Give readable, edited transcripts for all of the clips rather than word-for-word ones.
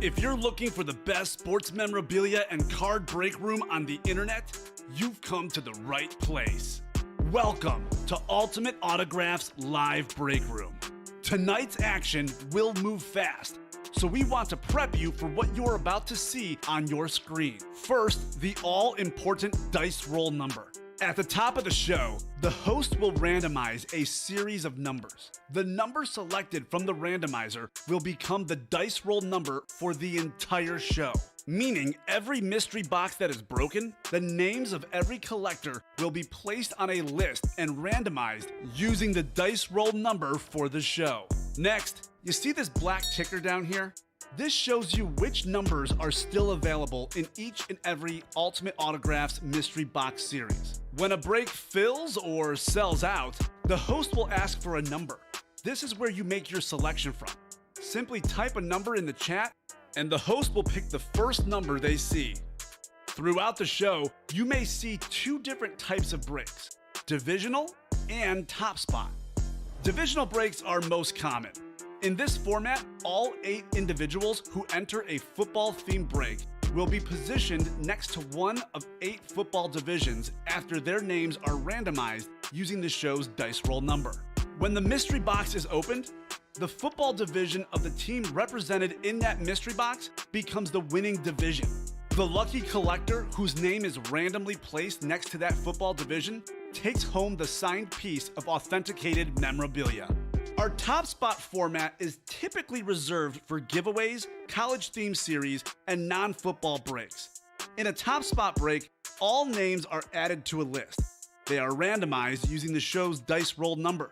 If you're looking for the best sports memorabilia and card break room on the internet, you've come to the right place. Welcome to Ultimate Autographs Live Break Room. Tonight's action will move fast, so we want to prep you for what you're about to see on your screen. First, the all-important dice roll number. At the top of the show, the host will randomize a series of numbers. The number selected from the randomizer will become the dice roll number for the entire show. Meaning every mystery box that is broken, the names of every collector will be placed on a list and randomized using the dice roll number for the show. Next, you see this black ticker down here? This shows you which numbers are still available in each and every Ultimate Autographs mystery box series. When a break fills or sells out, the host will ask for a number. This is where you make your selection from. Simply type a number in the chat, and the host will pick the first number they see. Throughout the show, you may see two different types of breaks: divisional and top spot. Divisional breaks are most common. In this format, all 8 individuals who enter a football-themed break will be positioned next to one of 8 football divisions after their names are randomized using the show's dice roll number. When the mystery box is opened, the football division of the team represented in that mystery box becomes the winning division. The lucky collector whose name is randomly placed next to that football division takes home the signed piece of authenticated memorabilia. Our top spot format is typically reserved for giveaways, college-themed series, and non-football breaks. In a top spot break, all names are added to a list. They are randomized using the show's dice roll number.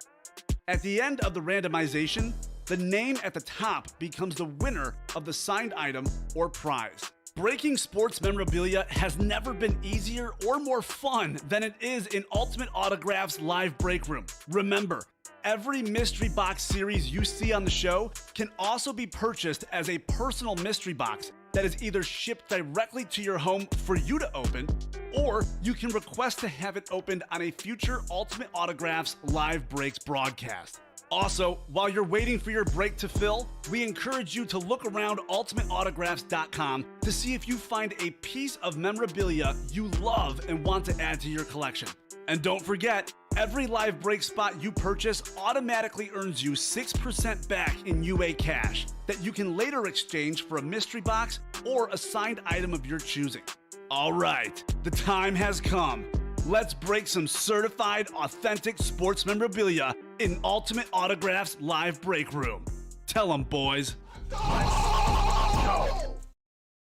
At the end of the randomization, the name at the top becomes the winner of the signed item or prize. Breaking sports memorabilia has never been easier or more fun than it is in Ultimate Autographs Live Break Room. Remember, every mystery box series you see on the show can also be purchased as a personal mystery box that is either shipped directly to your home for you to open, or you can request to have it opened on a future Ultimate Autographs Live Breaks broadcast. Also, while you're waiting for your break to fill, we encourage you to look around ultimateautographs.com to see if you find a piece of memorabilia you love and want to add to your collection. And don't forget, every live break spot you purchase automatically earns you 6% back in UA cash that you can later exchange for a mystery box or a signed item of your choosing. All right, the time has come. Let's break some certified, authentic sports memorabilia in Ultimate Autographs Live Break Room. Tell them, boys.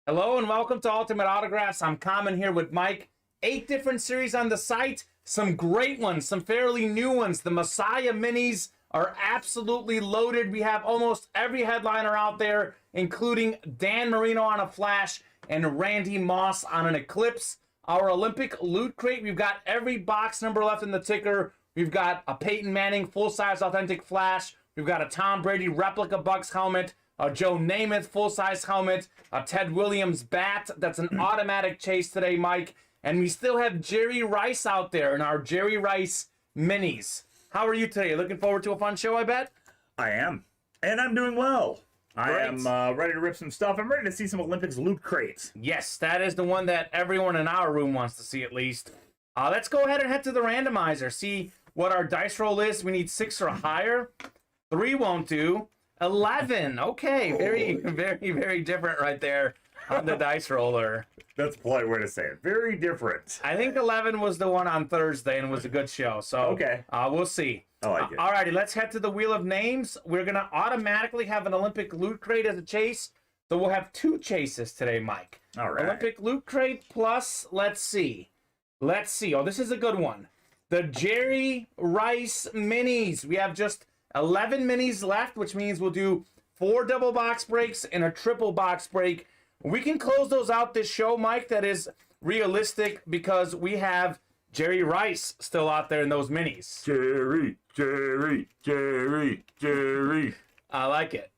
Hello and welcome to Ultimate Autographs. I'm Kamen here with Mike. 8 different series on the site. Some great ones, some fairly new ones. The Messiah Minis are absolutely loaded. We have almost every headliner out there, including Dan Marino on a Flash and Randy Moss on an Eclipse. Our Olympic Loot Crate, we've got every box number left in the ticker. We've got a Peyton Manning full-size authentic Flash. We've got a Tom Brady replica Bucks helmet, a Joe Namath full-size helmet, a Ted Williams bat. That's an automatic chase today, Mike. And we still have Jerry Rice out there in our Jerry Rice Minis. How are you today? Looking forward to a fun show, I bet? I am. And I'm doing well. Great. I am ready to rip some stuff. I'm ready to see some Olympics loot crates. Yes, that is the one that everyone in our room wants to see at least. Let's go ahead and head to the randomizer. See what our dice roll is. We need 6 or higher. 3 won't do. 11. Okay, very different right there on the dice roller. That's a polite way to say it. Very different. I think 11 was the one on Thursday and was a good show. So okay, we'll see. I like it. Alrighty, let's head to the Wheel of Names. We're gonna automatically have an Olympic Loot Crate as a chase, so we'll have 2 chases today, Mike. All right. Olympic Loot Crate plus. Let's see. Oh, this is a good one. The Jerry Rice Minis. We have just 11 minis left, which means we'll do 4 double box breaks and a triple box break. We can close those out this show, Mike. That is realistic because we have Jerry Rice still out there in those minis. Jerry. I like it.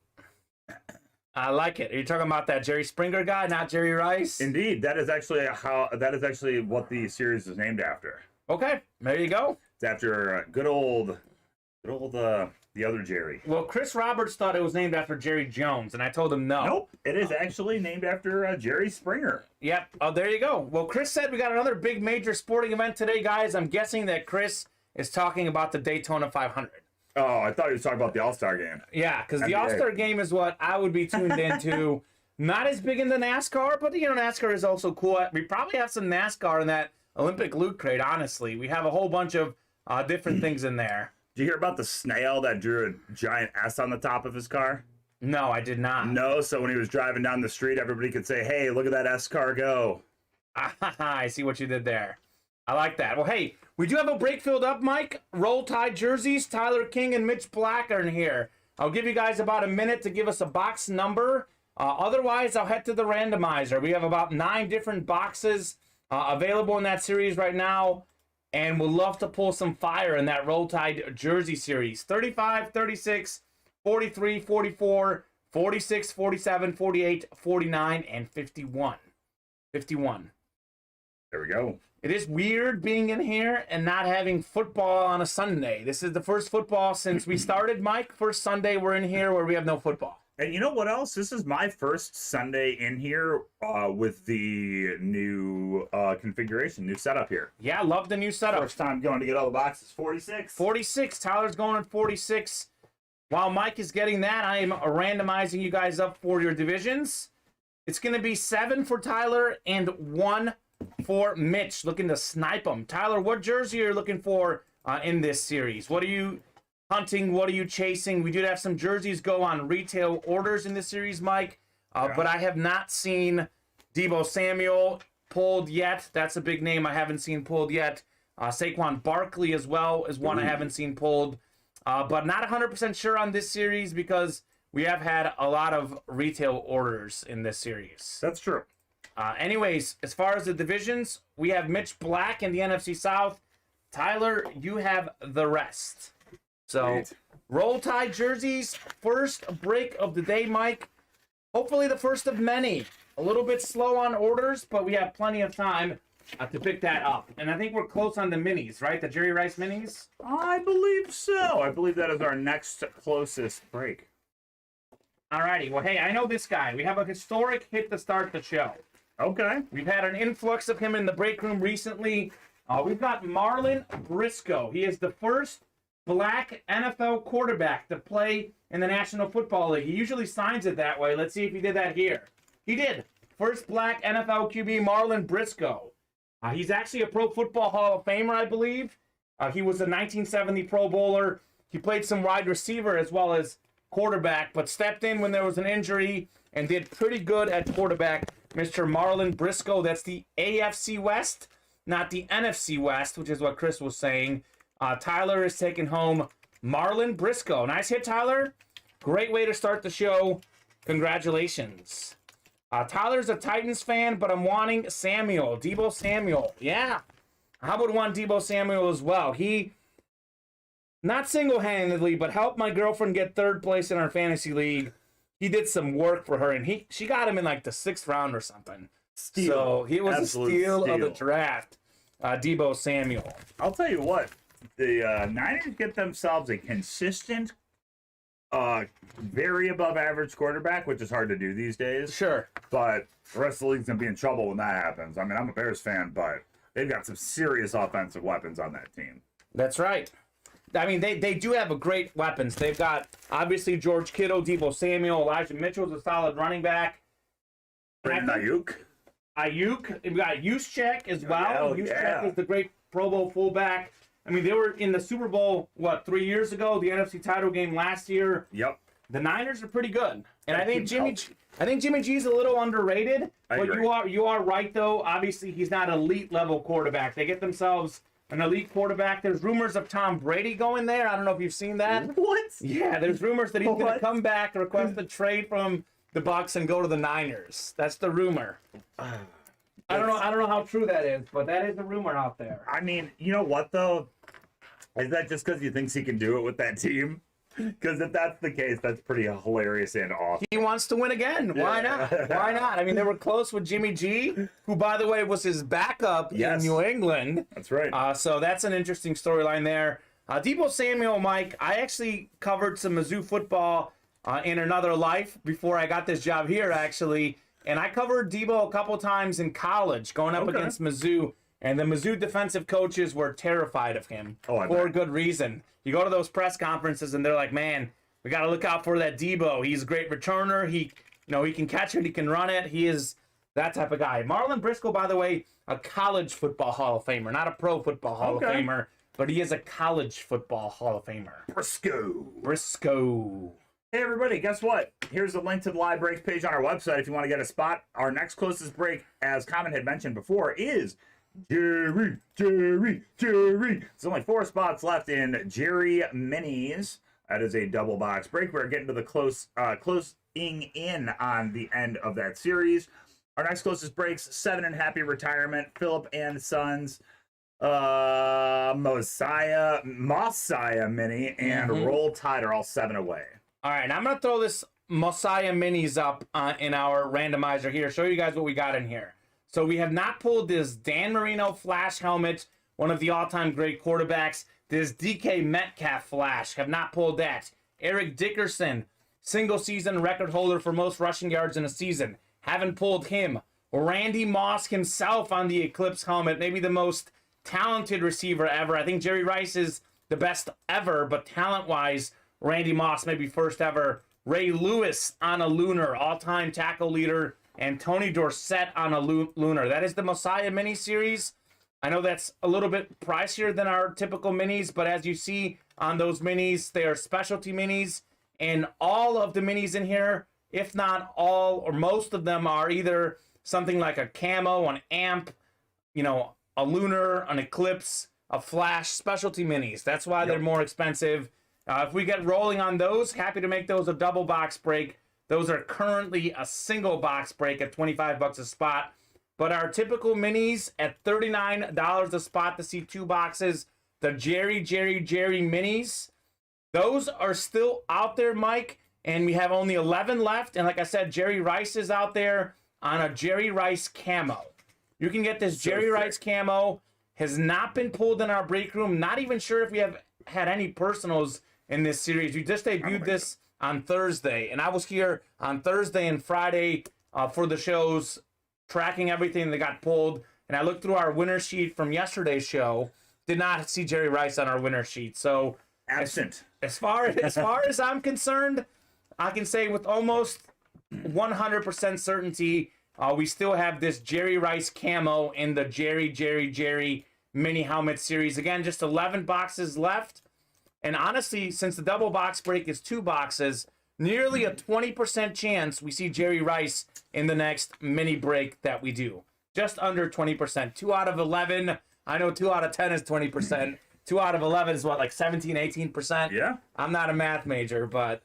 Are you talking about that Jerry Springer guy, not Jerry Rice? Indeed, that is actually what the series is named after. Okay, there you go. It's after good old the other Jerry. Well, Chris Roberts thought it was named after Jerry Jones, and I told him no. Nope, it is actually named after Jerry Springer. Yep. Oh, there you go. Well, Chris said we got another big major sporting event today, guys. I'm guessing that Chris is talking about the Daytona 500. Oh, I thought he was talking about the All-Star game. Yeah, because the NBA. All-Star game is what I would be tuned into. Not as big into NASCAR, but, NASCAR is also cool. We probably have some NASCAR in that Olympic loot crate, honestly. We have a whole bunch of different things in there. Did you hear about the snail that drew a giant S on the top of his car? No, I did not. No, so when he was driving down the street, everybody could say, hey, look at that S car go. I see what you did there. I like that. Well, hey, we do have a break filled up, Mike. Roll Tide jerseys. Tyler King and Mitch Black are in here. I'll give you guys about a minute to give us a box number. Otherwise, I'll head to the randomizer. We have about 9 different boxes available in that series right now, and we'll love to pull some fire in that Roll Tide jersey series. 35, 36, 43, 44, 46, 47, 48, 49, and 51. 51. There we go. It is weird being in here and not having football on a Sunday. This is the first football since we started, Mike. First Sunday we're in here where we have no football. And you know what else? This is my first Sunday in here with the new configuration, new setup here. Yeah, love the new setup. First time going to get all the boxes. 46. 46. Tyler's going at 46. While Mike is getting that, I am randomizing you guys up for your divisions. It's going to be 7 for Tyler and 1 for Mitch, looking to snipe him. Tyler, what jersey are you looking for in this series? What are you hunting? What are you chasing? We did have some jerseys go on retail orders in this series, Mike, but I have not seen Deebo Samuel pulled yet. That's a big name I haven't seen pulled yet. Saquon Barkley as well is one I haven't seen pulled, but not 100% sure on this series because we have had a lot of retail orders in this series. That's true. Anyways, as far as the divisions, we have Mitch Black in the NFC South. Tyler, you have the rest. So, Great. Roll Tide jerseys, first break of the day, Mike. Hopefully the first of many. A little bit slow on orders, but we have plenty of time to pick that up. And I think we're close on the minis, right? The Jerry Rice minis? I believe so. I believe that is our next closest break. Alrighty, well, hey, I know this guy. We have a historic hit to start the show. Okay. We've had an influx of him in the break room recently. We've got Marlon Briscoe. He is the first black NFL quarterback to play in the National Football League. He usually signs it that way. Let's see if he did that here. He did. First black NFL QB, Marlon Briscoe. He's actually a Pro Football Hall of Famer, I believe. He was a 1970 Pro Bowler. He played some wide receiver as well as quarterback, but stepped in when there was an injury and did pretty good at quarterback. Mr. Marlon Briscoe, that's the AFC West, not the NFC West, which is what Chris was saying. Tyler is taking home Marlon Briscoe. Nice hit, Tyler. Great way to start the show. Congratulations. Tyler's a Titans fan, but I'm wanting Samuel, Deebo Samuel. Yeah. I would want Deebo Samuel as well. He, not single-handedly, but helped my girlfriend get 3rd place in our fantasy league. He did some work for her, and she got him in like the 6th round or something. Steal. So he was Absolute a steal of the steal. draft. Deebo Samuel. I'll tell you what. The Niners get themselves a consistent, very above average quarterback, which is hard to do these days. Sure. But the rest of the league's going to be in trouble when that happens. I mean, I'm a Bears fan, but they've got some serious offensive weapons on that team. That's right. I mean, they do have a great weapons. They've got, obviously, George Kittle, Deebo Samuel, Elijah Mitchell's a solid running back. Brandon Ayuk. Ayuk. We've got Juszczyk as well. Hell Juszczyk yeah. is the great Pro Bowl fullback. I mean, they were in the Super Bowl, 3 years ago, the NFC title game last year. Yep. The Niners are pretty good. And I think team's Jimmy G's a little underrated. I But agree. you are right, though. Obviously, he's not elite level quarterback. They get themselves an elite quarterback. There's rumors of Tom Brady going there. I don't know if you've seen that. What? Yeah, there's rumors that he's going to What? come back, request a trade from the Bucs, and go to the Niners. That's the rumor. I don't know how true that is, but that is the rumor out there. I mean, you know what, though? Is that just because he thinks he can do it with that team? Because if that's the case, that's pretty hilarious and awesome. He wants to win again. Why not? Why not? I mean, they were close with Jimmy G, who, by the way, was his backup Yes. in New England. That's right. So that's an interesting storyline there. Debo Samuel, Mike, I actually covered some Mizzou football in another life before I got this job here, actually. And I covered Debo a couple times in college, going up against Mizzou. And the Mizzou defensive coaches were terrified of him for good reason. You go to those press conferences, and they're like, man, we got to look out for that Debo. He's a great returner. He can catch it. He can run it. He is that type of guy. Marlon Briscoe, by the way, a college football Hall of Famer, not a pro football Hall of Famer, but he is a college football Hall of Famer. Briscoe. Hey, everybody, guess what? Here's a link to the live breaks page on our website if you want to get a spot. Our next closest break, as Kamen had mentioned before, is Jerry. There's only 4 spots left in Jerry Minis. That is a double box break. We're getting to the closing in on the end of that series. Our next closest breaks, 7 and Happy Retirement, Philip and Sons, Mosiah Mini, and Roll Tide are all 7 away. All right, I'm going to throw this Mosiah Minis up in our randomizer here, show you guys what we got in here. So we have not pulled this Dan Marino Flash helmet, one of the all-time great quarterbacks. This DK Metcalf Flash, have not pulled that. Eric Dickerson, single-season record holder for most rushing yards in a season. Haven't pulled him. Randy Moss himself on the Eclipse helmet, maybe the most talented receiver ever. I think Jerry Rice is the best ever, but talent-wise, Randy Moss maybe first ever. Ray Lewis on a Lunar, all-time tackle leader, and Tony Dorsett on a Lunar. That is the Mosiah Mini Series. I know that's a little bit pricier than our typical minis, but as you see on those minis, they are specialty minis, and all of the minis in here, if not all or most of them, are either something like a camo, an amp, a Lunar, an Eclipse, a Flash, specialty minis. That's why they're more expensive. If we get rolling on those, happy to make those a double box break. Those are currently a single box break at $25 a spot. But our typical minis at $39 a spot to see 2 boxes. The Jerry minis, those are still out there, Mike. And we have only 11 left. And like I said, Jerry Rice is out there on a Jerry Rice camo. You can get this Jerry Rice camo. Has not been pulled in our break room. Not even sure if we have had any personals in this series. We just debuted this on Thursday, and I was here on Thursday and Friday for the shows, tracking everything that got pulled, and I looked through our winner sheet from yesterday's show, did not see Jerry Rice on our winner sheet. So absent. As far as I'm concerned, I can say with almost 100% certainty, we still have this Jerry Rice camo in the Jerry mini helmet series. Again, just 11 boxes left. And honestly, since the double box break is 2 boxes, nearly a 20% chance we see Jerry Rice in the next mini break that we do. Just under 20%. 2 out of 11. I know 2 out of 10 is 20%. 2 out of 11 is what, like 17, 18%? Yeah. I'm not a math major, but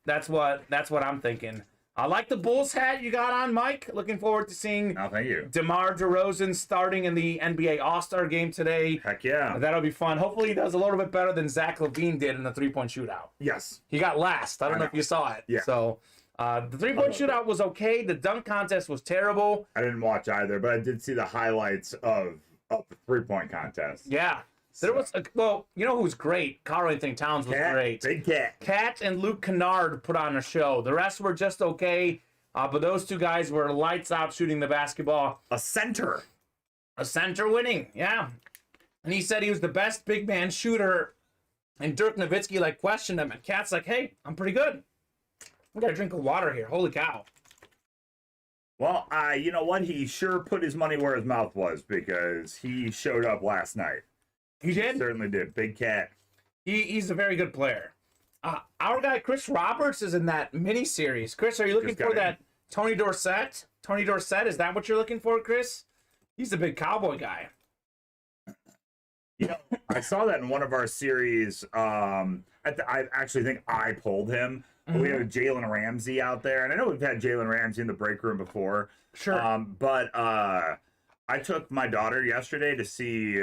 that's what I'm thinking. I like the Bulls hat you got on, Mike. Looking forward to seeing thank you. DeMar DeRozan starting in the NBA All-Star game today. Heck yeah. That'll be fun. Hopefully he does a little bit better than Zach LaVine did in the three-point shootout. Yes. He got last. I don't know if you saw it. Yeah. So the three-point shootout was okay. The dunk contest was terrible. I didn't watch either, but I did see the highlights of the three-point contest. Yeah. There was you know who's great? Karl-Anthony Towns was great. Big Cat. Cat and Luke Kennard put on a show. The rest were just okay, but those 2 guys were lights out shooting the basketball. A center winning, yeah. And he said he was the best big man shooter, and Dirk Nowitzki questioned him, and Cat's like, hey, I'm pretty good. I got a drink of water here. Holy cow. Well, you know what? He sure put his money where his mouth was because he showed up last night. He did? He certainly did. Big Cat. He's a very good player. Our guy, Chris Roberts, is in that mini-series. Chris, are you looking for that Tony Dorsett? Tony Dorsett, is that what you're looking for, Chris? He's a big Cowboy guy. I saw that in one of our series. I actually think I pulled him. Mm-hmm. We have Jalen Ramsey out there. And I know we've had Jalen Ramsey in the break room before. Sure. But I took my daughter yesterday to see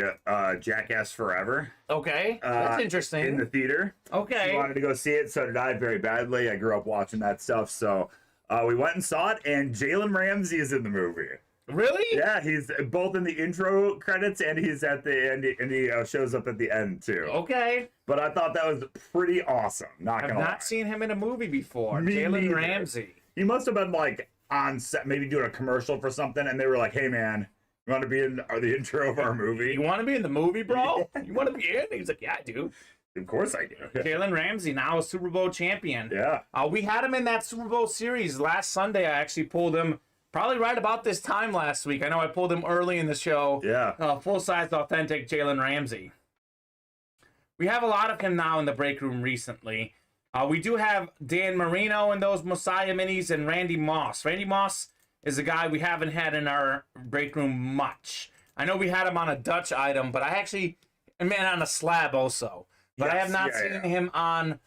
Jackass Forever. Okay, that's interesting. In the theater. Okay. She wanted to go see it, so did I very badly. I grew up watching that stuff, so we went and saw it, and Jalen Ramsey is in the movie. Really? Yeah, he's both in the intro credits and he's at the end, and he shows up at the end too. Okay. But I thought that was pretty awesome. Not I've gonna lie. not seen him in a movie before. Me Jalen neither. Ramsey. He must have been like on set, maybe doing a commercial for something, and they were like, "Hey man, you want to be in the intro of our movie?" You want to be in the movie, bro? You want to be in? He's like, yeah, I do. Of course I do. Jalen Ramsey, now a Super Bowl champion. Yeah. We had him in that Super Bowl series last Sunday. I actually pulled him probably right about this time last week. I know I pulled him early in the show. Yeah. Full-size, authentic Jalen Ramsey. We have a lot of him now in the break room recently. We do have Dan Marino in those Messiah minis and Randy Moss. Randy Moss is a guy we haven't had in our break room much. I know we had him on a Dutch item, but on a slab also. But I have not seen him on,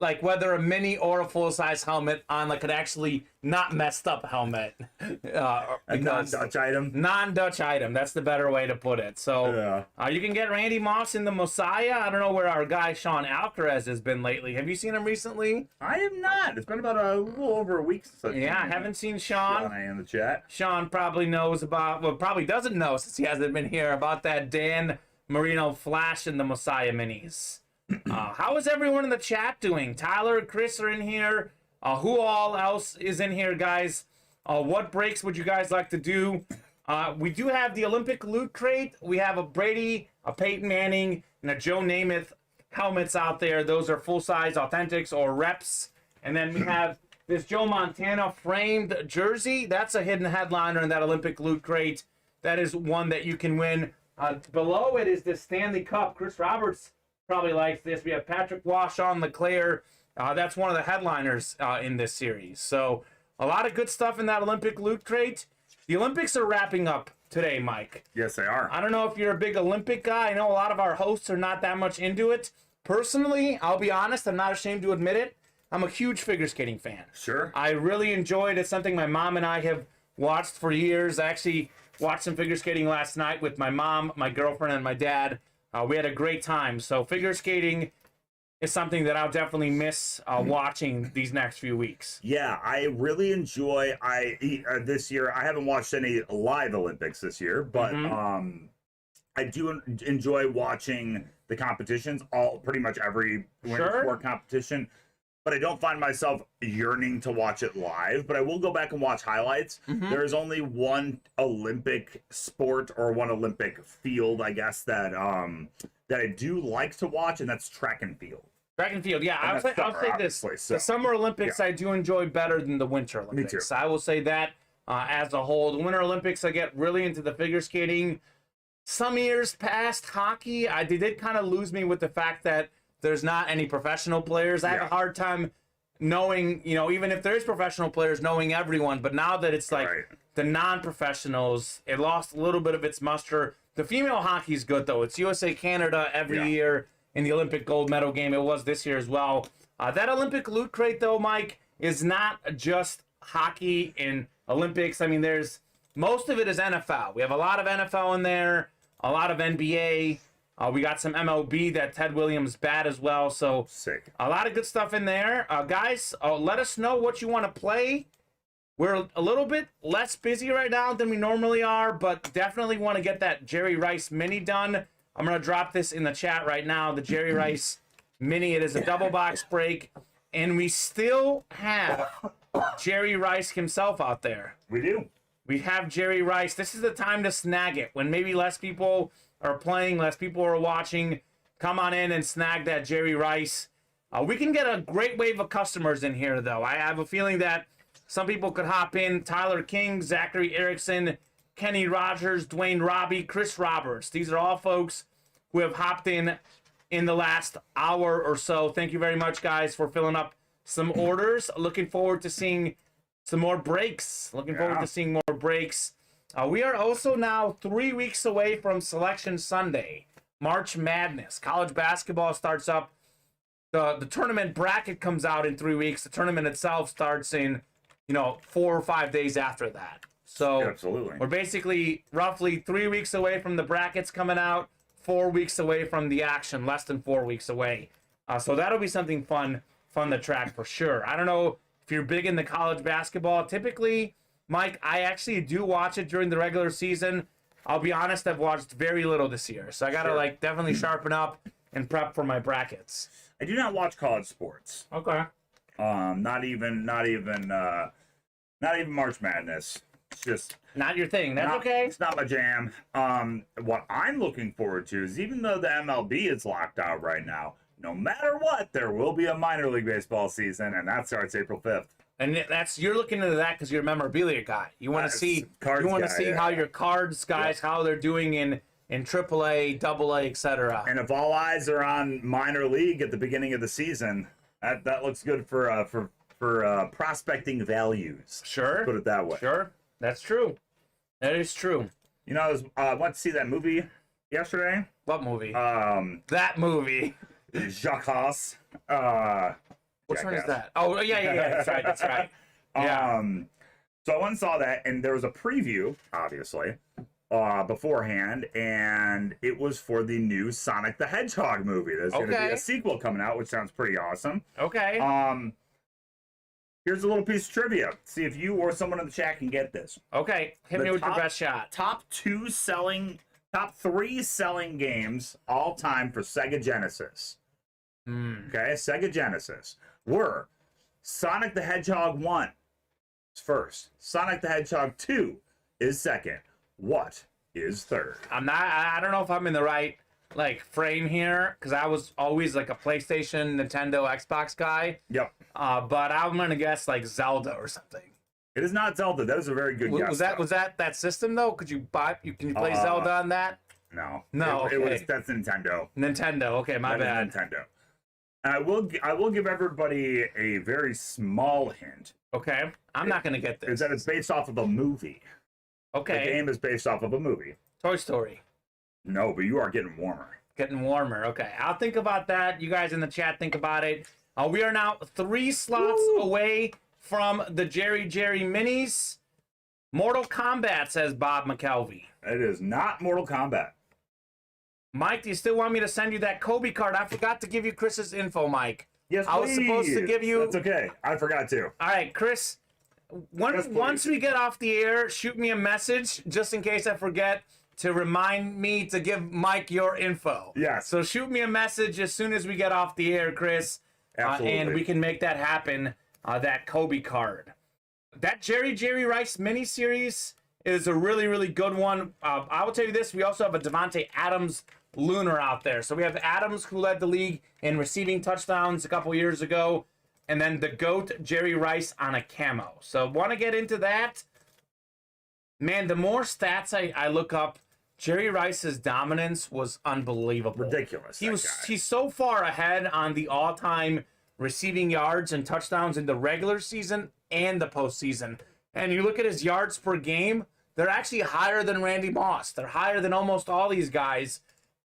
like, whether a mini or a full-size helmet on, like, an actually not messed up helmet. A non-Dutch item. Non-Dutch item. That's the better way to put it. So you can get Randy Moss in the Messiah. I don't know where our guy Sean Alcaraz has been lately. Have you seen him recently? I have not. It's been about a little over a week since I haven't seen Sean. in the chat. Sean probably knows about, well, probably doesn't know since he hasn't been here, about that Dan Marino flash in the Messiah minis. How is everyone in the chat doing? Tyler, Chris are in here. Who all else is in here, guys? What breaks would you guys like to do? We do have the Olympic Loot Crate. We have a Brady, a Peyton Manning, and a Joe Namath helmets out there. Those are full-size authentics or reps. And then we have this Joe Montana framed jersey. That's a hidden headliner in that Olympic Loot Crate. That is one that you can win. Below it is the Stanley Cup. Chris Roberts probably likes this. We have Patrick Wash on LeClaire. That's one of the headliners in this series. So a lot of good stuff in that Olympic Loot Crate. The Olympics are wrapping up today, Mike. Yes, they are. I don't know if you're a big Olympic guy. I know a lot of our hosts are not that much into it. Personally, I'll be honest, I'm not ashamed to admit it. I'm a huge figure skating fan. Sure. I really enjoyed it. It's something my mom and I have watched for years. I actually watched some figure skating last night with my mom, my girlfriend, and my dad. We had a great time. So figure skating is something that I'll definitely miss watching these next few weeks. Yeah, I really enjoy. This year I haven't watched any live Olympics this year, but I do enjoy watching the competitions. Pretty much every winter sport competition. But I don't find myself yearning to watch it live, but I will go back and watch highlights. There is only one Olympic sport or one Olympic field, I guess, that I do like to watch, and that's track and field. Track and field, yeah. I'll say this. So, the Summer Olympics I do enjoy better than the Winter Olympics. Me too. I will say that as a whole. The Winter Olympics, I get really into the figure skating. Some years past, hockey, they did kind of lose me with the fact that there's not any professional players. I have a hard time knowing, even if there's professional players, knowing everyone. But now that it's like the non-professionals, it lost a little bit of its muster. The female hockey's good, though. It's USA-Canada every year in the Olympic gold medal game. It was this year as well. That Olympic Loot Crate, though, Mike, is not just hockey in Olympics. I mean, most of it is NFL. We have a lot of NFL in there, a lot of NBA. We got some MLB, that Ted Williams bat as well. So sick. A lot of good stuff in there. Guys, let us know what you want to play. We're a little bit less busy right now than we normally are, but definitely want to get that Jerry Rice mini done. I'm going to drop this in the chat right now, the Jerry Rice mini. It is a double box break, and we still have Jerry Rice himself out there. We do. We have Jerry Rice. This is the time to snag it when maybe less people are playing, less people are watching. Come on in and snag that Jerry Rice. We can get a great wave of customers in here, though. I have a feeling that some people could hop in. Tyler King, Zachary Erickson, Kenny Rogers, Dwayne Robbie, Chris Roberts. These are all folks who have hopped in the last hour or so. Thank you very much, guys, for filling up some orders. Looking forward to seeing some more breaks. Looking forward to seeing more breaks. We are also now 3 weeks away from Selection Sunday, March Madness. College basketball starts up. The tournament bracket comes out in 3 weeks. The tournament itself starts in, 4 or 5 days after that. So absolutely, we're basically roughly 3 weeks away from the brackets coming out, 4 weeks away from the action, less than 4 weeks away. So that'll be something fun to track for sure. I don't know if you're big into college basketball. Typically, Mike, I actually do watch it during the regular season. I'll be honest, I've watched very little this year, so I gotta like definitely sharpen up and prep for my brackets. I do not watch college sports. Okay. Not even March Madness. It's just Not your thing. That's okay. It's not my jam. What I'm looking forward to is, even though the MLB is locked out right now, no matter what, there will be a minor league baseball season, and that starts April 5th. And you're looking into that because you're a memorabilia guy. You want to see cards how your cards guys how they're doing in AAA, AA, etc. And if all eyes are on minor league at the beginning of the season, that looks good for prospecting values. Sure. Put it that way. Sure. That's true. That is true. You know, I went to see that movie yesterday. What movie? That movie. Jacques. Which one is that? Oh, yeah. That's right. Yeah. So I went and saw that, and there was a preview, obviously, beforehand, and it was for the new Sonic the Hedgehog movie. There's going to be a sequel coming out, which sounds pretty awesome. Okay. Here's a little piece of trivia. See if you or someone in the chat can get this. Okay. Hit me with your best shot. Top three selling games all time for Sega Genesis. Okay, Sega Genesis were Sonic the Hedgehog 1 is first. Sonic the Hedgehog 2 is second. What is third? I don't know if I'm in the right frame here, because I was always like a PlayStation, Nintendo, Xbox guy. Yep. But I'm gonna guess like Zelda or something. It is not Zelda. That is a very good guess. Was that system though? Can you play Zelda on that? No. No. That's Nintendo. Nintendo. Okay, my bad. Nintendo. I will give everybody a very small hint. Okay. I'm not gonna get this. Is that it's based off of a movie. Okay. The game is based off of a movie. Toy Story. No, but you are getting warmer. Getting warmer. Okay. I'll think about that. You guys in the chat think about it. We are now 3 slots away from the Jerry Minis. Mortal Kombat, says Bob McKelvey. It is not Mortal Kombat. Mike, do you still want me to send you that Kobe card? I forgot to give you Chris's info, Mike. Yes, please. I was supposed to give you... That's okay. I forgot to. All right, Chris. Once we get off the air, shoot me a message, just in case I forget, to remind me to give Mike your info. Yes. So shoot me a message as soon as we get off the air, Chris. Absolutely. And we can make that happen, that Kobe card. That Jerry Rice miniseries is a really, really good one. I will tell you this. We also have a Devontae Adams Lunar out there. So we have Adams, who led the league in receiving touchdowns a couple years ago. And then the GOAT, Jerry Rice, on a camo. So want to get into that? Man, the more stats I look up, Jerry Rice's dominance was unbelievable. Ridiculous. He's so far ahead on the all-time receiving yards and touchdowns in the regular season and the postseason. And you look at his yards per game, they're actually higher than Randy Moss. They're higher than almost all these guys.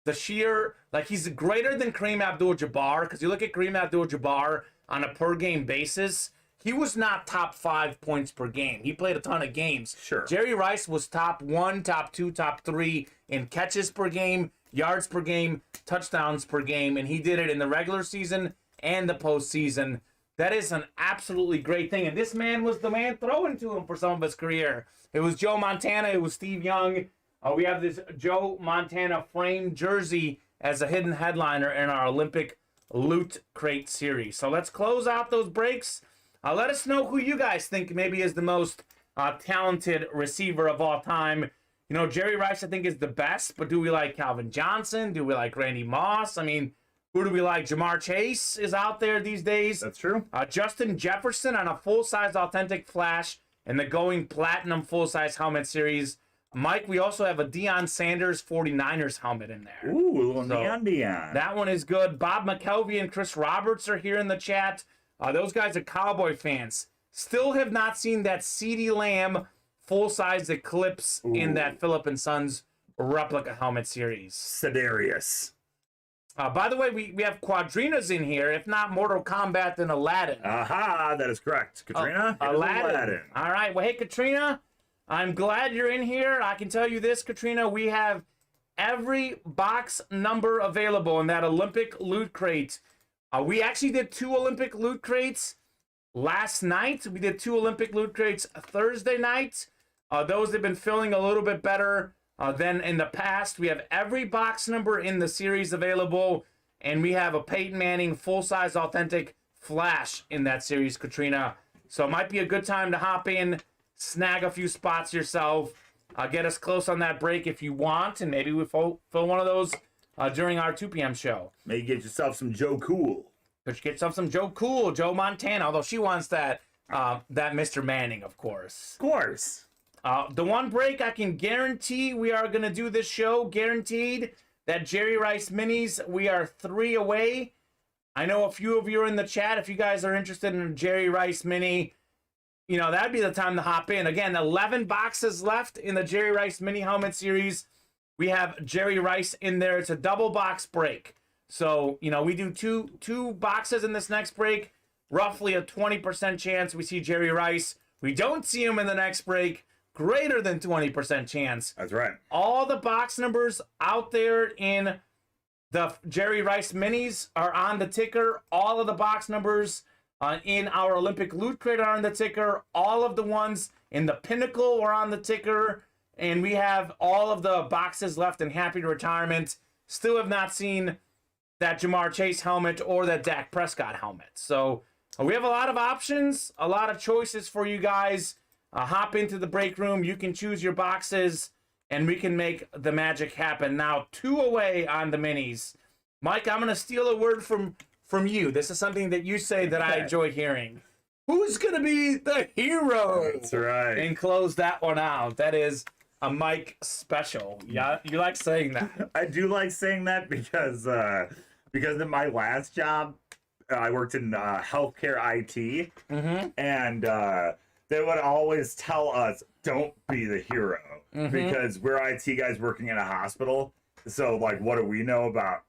He's greater than Kareem Abdul-Jabbar, because you look at Kareem Abdul-Jabbar on a per-game basis, he was not top 5 points per game. He played a ton of games. Sure. Jerry Rice was top 1, top 2, top 3 in catches per game, yards per game, touchdowns per game, and he did it in the regular season and the postseason. That is an absolutely great thing. And this man was the man throwing to him for some of his career. It was Joe Montana. It was Steve Young. We have this Joe Montana framed jersey as a hidden headliner in our Olympic Loot Crate series. So let's close out those breaks. Let us know who you guys think maybe is the most talented receiver of all time. You know, Jerry Rice, I think, is the best, but do we like Calvin Johnson? Do we like Randy Moss? I mean, who do we like? Jamar Chase is out there these days. That's true. Justin Jefferson on a full-size authentic flash in the Going Platinum full-size helmet series. Mike, we also have a Deion Sanders 49ers helmet in there. Ooh, Deion. That one is good. Bob McKelvey and Chris Roberts are here in the chat. Those guys are Cowboy fans. Still have not seen that CeeDee Lamb full-size Eclipse in that Phillip & Sons replica helmet series. Sedarius. By the way, we have Quadrinas in here. If not Mortal Kombat, then Aladdin. Aha, that is correct. Katrina, Aladdin. All right. Well, hey, Katrina, I'm glad you're in here. I can tell you this, Katrina, we have every box number available in that Olympic Loot Crate. We actually did 2 Olympic Loot Crates. last night. We did 2 Olympic loot crates Thursday night. Those have been filling a little bit better than in the past. We have every box number in the series available, and we have a Peyton Manning full-size authentic flash in that series, Katrina. So it might be a good time to hop in, snag a few spots yourself, get us close on that break if you want, and maybe we fill one of those during our 2 p.m. show. Maybe get yourself some Joe Cool. But you get some Joe Cool, Joe Montana, although she wants that Mr. Manning, of course. Of course. The one break I can guarantee we are going to do this show, guaranteed, that Jerry Rice Minis, we are 3 away. I know a few of you are in the chat. If you guys are interested in a Jerry Rice Mini, you know, that'd be the time to hop in. Again, 11 boxes left in the Jerry Rice Mini Helmet Series. We have Jerry Rice in there. It's a double box break. So, you know, we do two boxes in this next break. Roughly a 20% chance we see Jerry Rice. We don't see him in the next break. Greater than 20% chance. That's right. All the box numbers out there in the Jerry Rice Minis are on the ticker. All of the box numbers in our Olympic Loot Crate are on the ticker. All of the ones in the Pinnacle are on the ticker. And we have all of the boxes left in Happy Retirement. Still have not seen that Jamar Chase helmet or that Dak Prescott helmet. So we have a lot of options, a lot of choices for you guys. Hop into the break room. You can choose your boxes, and we can make the magic happen. Now, 2 away on the minis. Mike, I'm going to steal a word from you. This is something that you say that I enjoy hearing. Who's going to be the hero? That's right. And close that one out. That is a Mike special. Yeah, you like saying that. I do like saying that because in my last job, I worked in healthcare IT, and they would always tell us, don't be the hero, because we're IT guys working in a hospital. So, like, what do we know about,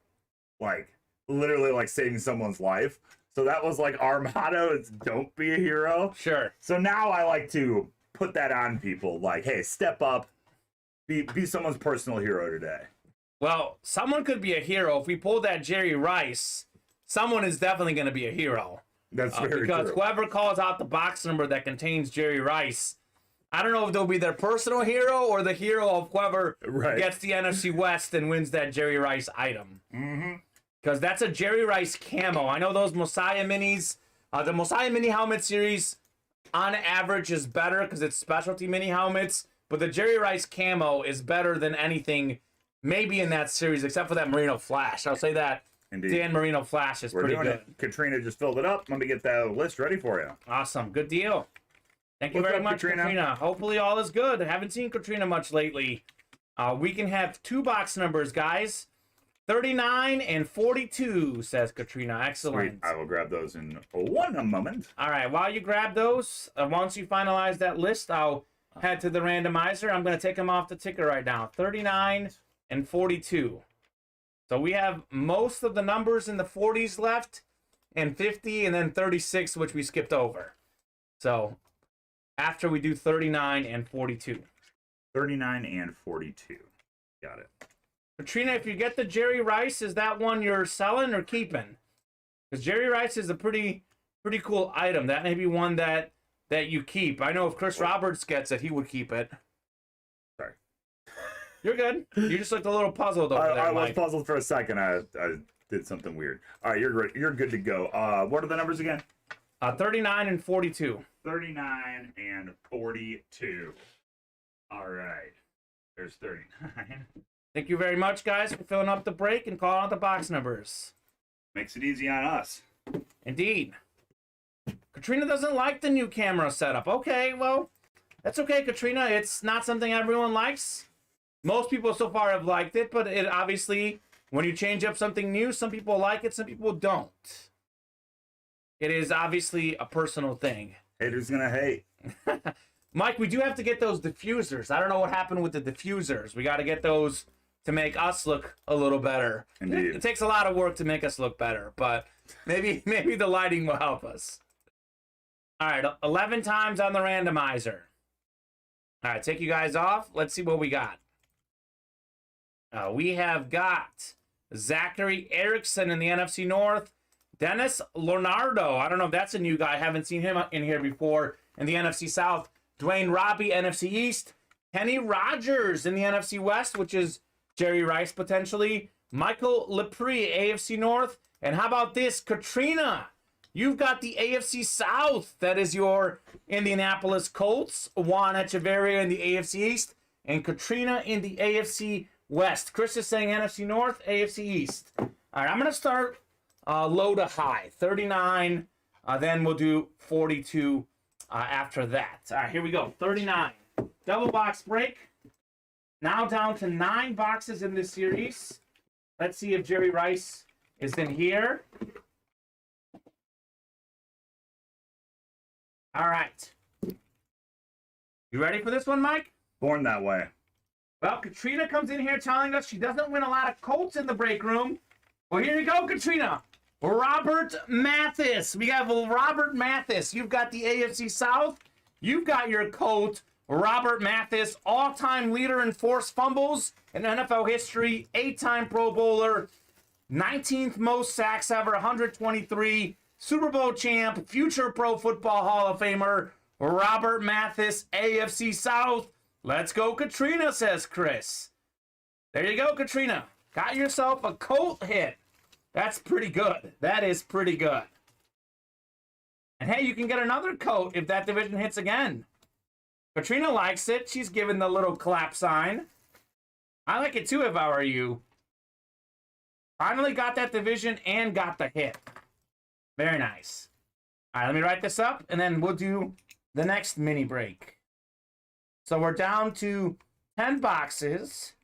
like, literally, like, saving someone's life? So that was, like, our motto is don't be a hero. Sure. So now I like to put that on people, like, hey, step up, be someone's personal hero today. Well, someone could be a hero. If we pull that Jerry Rice, someone is definitely going to be a hero. That's very because true. whoever calls out the box number that contains Jerry Rice, I don't know if they'll be their personal hero or the hero of whoever gets the NFC West and wins that Jerry Rice item. Because that's a Jerry Rice camo. I know those Messiah Minis, the Messiah Mini Helmet Series, on average is better because it's specialty mini helmets. But the Jerry Rice camo is better than anything maybe in that series, except for that Marino Flash. I'll say that. Indeed. Dan Marino Flash is pretty good. Katrina just filled it up. Let me get that list ready for you. Awesome. Good deal. Thank you very much, Katrina. Hopefully all is good. I haven't seen Katrina much lately. We can have 2 box numbers, guys. 39 and 42, says Katrina. Excellent. Sweet. I will grab those in one moment. All right. While you grab those, once you finalize that list, I'll head to the randomizer. I'm going to take them off the ticker right now. 39 and 42. So we have most of the numbers in the 40s left, and 50, and then 36, which we skipped over. So after we do 39 and 42. 39 and 42. Got it. Katrina, if you get the Jerry Rice, is that one you're selling or keeping? Because Jerry Rice is a pretty cool item. That may be one that you keep. I know if Chris Roberts gets it, he would keep it. Sorry. You're good. You just looked a little puzzled over there, I was Mike. puzzled for a second. I did something weird. All right, you're great. You're good to go. What are the numbers again? 39 and 42. 39 and 42. All right. There's 39. Thank you very much, guys, for filling up the break and calling out the box numbers. Makes it easy on us. Indeed. Katrina doesn't like the new camera setup. Okay, well, that's okay, Katrina. It's not something everyone likes. Most people so far have liked it, but it obviously, when you change up something new, some people like it, some people don't. It is obviously a personal thing. Haters gonna hate. Mike, we do have to get those diffusers. I don't know what happened with the diffusers. We got to get those to make us look a little better. Indeed. It takes a lot of work to make us look better, but maybe the lighting will help us. All right, 11 times on the randomizer. All right, take you guys off. Let's see what we got. We have got Zachary Erickson in the NFC North, Dennis Leonardo. I don't know if that's a new guy. I haven't seen him in here before in the NFC South. Dwayne Robbie, NFC East. Kenny Rogers in the NFC West, which is Jerry Rice potentially. Michael Lepre, AFC North. And how about this? Katrina. You've got the AFC South. That is your Indianapolis Colts. Juan Echeverria in the AFC East. And Katrina in the AFC West. Chris is saying NFC North, AFC East. All right, I'm going to start low to high. 39. Then we'll do 42 after that. All right, here we go. 39. Double box break. Now down to 9 boxes in this series. Let's see if Jerry Rice is in here. All right. You ready for this one, Mike? Born that way. Well, Katrina comes in here telling us she doesn't win a lot of Colts in the break room. Well, here you go, Katrina. Robert Mathis. We have Robert Mathis. You've got the AFC South. You've got your Colt, Robert Mathis, all-time leader in forced fumbles in NFL history, 8-time Pro Bowler, 19th most sacks ever, 123, Super Bowl champ, future Pro Football Hall of Famer, Robert Mathis, AFC South. Let's go, Katrina, says Chris. There you go, Katrina. Got yourself a Colt hit. That's pretty good. That is pretty good. And hey, you can get another coat if that division hits again. Katrina likes it. She's giving the little clap sign. I like it too if I were you. Finally got that division and got the hit. Very nice. All right, let me write this up, and then we'll do the next mini break. So we're down to 10 boxes.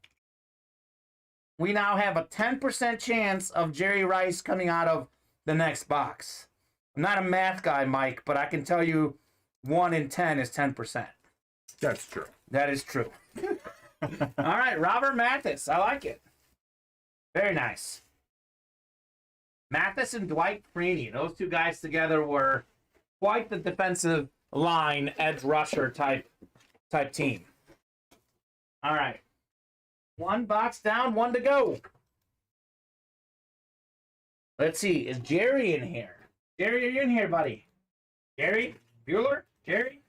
We now have a 10% chance of Jerry Rice coming out of the next box. I'm not a math guy, Mike, but I can tell you 1 in 10 is 10%. That's true. That is true. All right, Robert Mathis. I like it. Very nice. Mathis and Dwight Freeney. Those two guys together were quite the defensive line, edge rusher type team. All right. 1 box down, 1 to go. Let's see. Is Jerry in here? Jerry, are you in here, buddy? Jerry? Bueller? Jerry?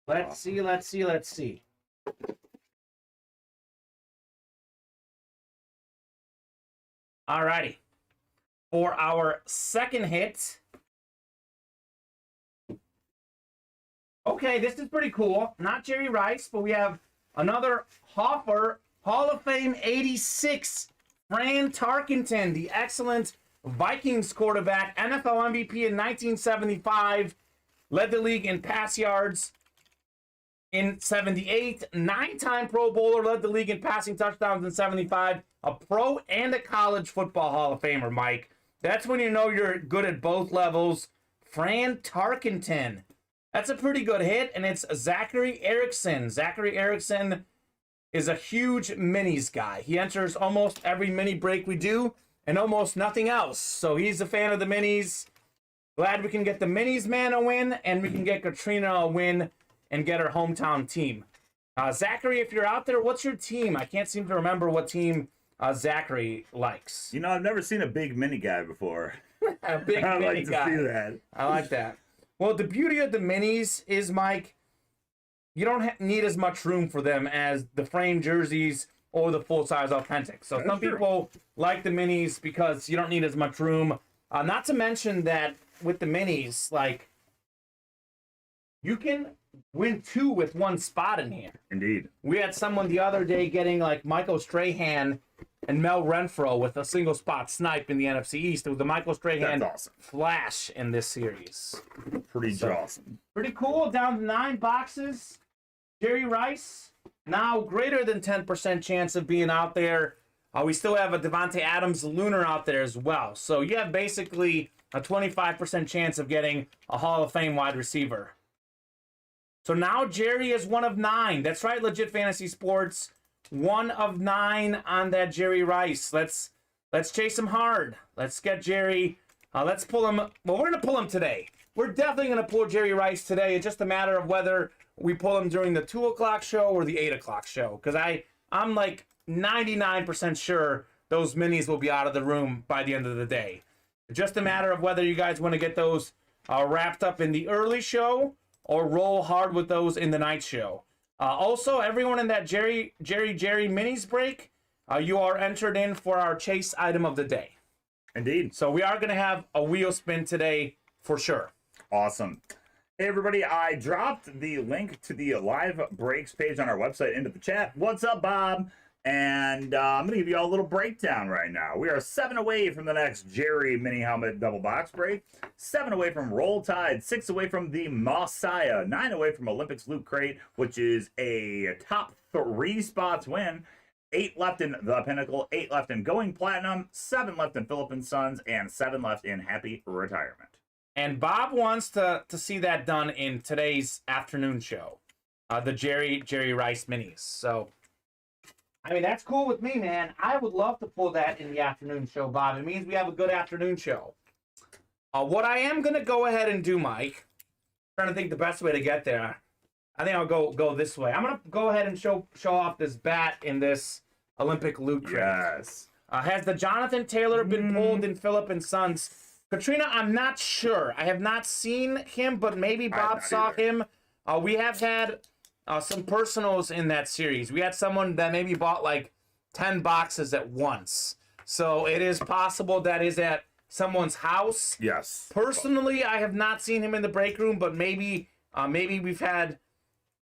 Let's see. All righty. For our second hit. Okay, this is pretty cool. Not Jerry Rice, but we have another Hoffer Hall of Fame 86. Fran Tarkington, the excellent Vikings quarterback, NFL MVP in 1975, led the league in pass yards in 78, 9-time Pro Bowler, led the league in passing touchdowns in 75, a pro and a college football Hall of Famer, Mike. That's when you know you're good at both levels. Fran Tarkington. That's a pretty good hit, and it's Zachary Erickson. Zachary Erickson is a huge minis guy. He enters almost every mini break we do and almost nothing else. So he's a fan of the minis. Glad we can get the minis man a win, and we can get Katrina a win and get her hometown team. Zachary, if you're out there, what's your team? I can't seem to remember what team Zachary likes. You know, I've never seen a big mini guy before. A big I'd mini like to guy. see that. I like that. Well, the beauty of the minis is, Mike, you don't need as much room for them as the frame jerseys or the full-size authentic. So some people like the minis because you don't need as much room. Not to mention that with the minis, like, you can win 2 with 1 spot in here. Indeed. We had someone the other day getting, like, Michael Strahan and Mel Renfro with a single spot snipe in the NFC East. It was the Michael Strahan awesome. flash in this series. Pretty awesome. Pretty cool. Down to 9 boxes. Jerry Rice, now greater than 10% chance of being out there. We still have a Devontae Adams Lunar out there as well. So you have basically a 25% chance of getting a Hall of Fame wide receiver. So now Jerry is 1 of 9. That's right, Legit Fantasy Sports. 1 of 9 on that Jerry Rice. Let's chase him hard. Let's get Jerry. Let's pull him. Well, we're going to pull him today. We're definitely going to pull Jerry Rice today. It's just a matter of whether we pull him during the 2 o'clock show or the 8 o'clock show. Because I'm like 99% sure those minis will be out of the room by the end of the day. Just a matter of whether you guys want to get those wrapped up in the early show or roll hard with those in the night show. Also, everyone in that Jerry minis break, you are entered in for our chase item of the day. Indeed. So we are going to have a wheel spin today for sure. Awesome. Hey, everybody, I dropped the link to the live breaks page on our website into the chat. What's up, Bob? And I'm going to give you all a little breakdown right now. We are 7 away from the next Jerry mini helmet double box break, 7 away from Roll Tide, 6 away from the Messiah, 9 away from Olympics Loot Crate, which is a top 3 spots win, 8 left in the Pinnacle, 8 left in Going Platinum, 7 left in Philip & Sons, and 7 left in Happy Retirement. And Bob wants to see that done in today's afternoon show, the Jerry Rice minis. So, I mean, that's cool with me, man. I would love to pull that in the afternoon show, Bob. It means we have a good afternoon show. What I am going to go ahead and do, Mike, I'm trying to think the best way to get there. I think I'll go this way. I'm going to go ahead and show off this bat in this Olympic Loot Crate. Yes. Has the Jonathan Taylor been pulled in Philip & Sons? Katrina, I'm not sure. I have not seen him, but maybe Bob saw him. We have had some personals in that series. We had someone that maybe bought like 10 boxes at once. So it is possible that is at someone's house. Yes. Personally, I have not seen him in the break room, but maybe we've had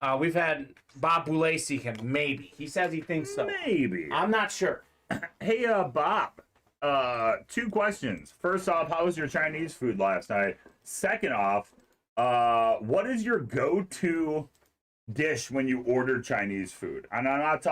Bob Boulay see him. Maybe. He says he thinks so. Maybe. I'm not sure. Hey, Bob. 2 questions. First off, how was your Chinese food last night? Second off, what is your go-to dish when you order Chinese food? And I'm not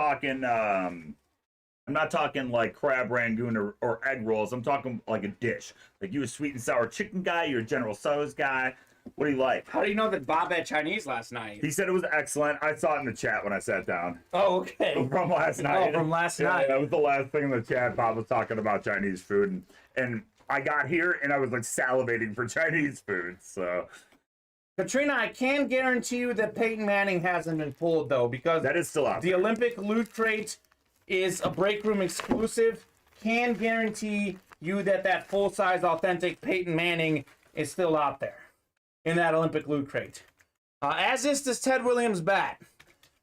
talking like crab rangoon or egg rolls. I'm talking like a dish. Like you a sweet and sour chicken guy, you're a General Tso's guy. What do you like? How do you know that Bob had Chinese last night? He said it was excellent. I saw it in the chat when I sat down. Oh, okay. From last night. Oh, from last night. That was the last thing in the chat. Bob was talking about Chinese food. And I got here and I was like salivating for Chinese food. So Katrina, I can guarantee you that Peyton Manning hasn't been pulled, though, because that is still out the there. Olympic Loot Crate is a break room exclusive. Can guarantee you that full-size, authentic Peyton Manning is still out there in that Olympic Loot Crate. As is this Ted Williams bat.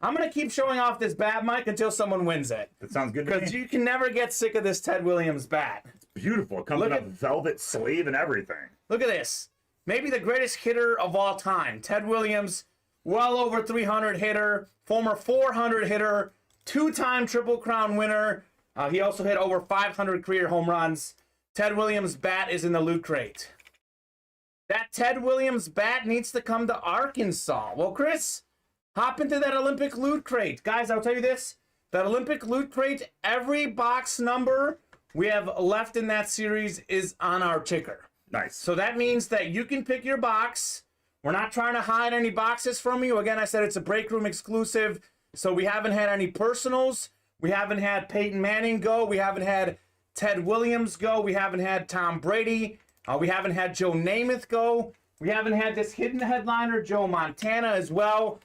I'm going to keep showing off this bat, Mike, until someone wins it. That sounds good to Because me. you can never get sick of this Ted Williams bat. Beautiful. It comes in a velvet sleeve and everything. Look at this. Maybe the greatest hitter of all time. Ted Williams, well over 300 hitter, former 400 hitter, 2-time Triple Crown winner. He also hit over 500 career home runs. Ted Williams' bat is in the Loot Crate. That Ted Williams bat needs to come to Arkansas. Well, Chris, hop into that Olympic Loot Crate. Guys, I'll tell you this. That Olympic Loot Crate, every box number we have left in that series is on our ticker. Nice. So that means that you can pick your box. We're not trying to hide any boxes from you. Again, I said it's a break room exclusive. So we haven't had any personals. We haven't had Peyton Manning go. We haven't had Ted Williams go. We haven't had Tom Brady. We haven't had Joe Namath go. We haven't had this hidden headliner, Joe Montana, as well.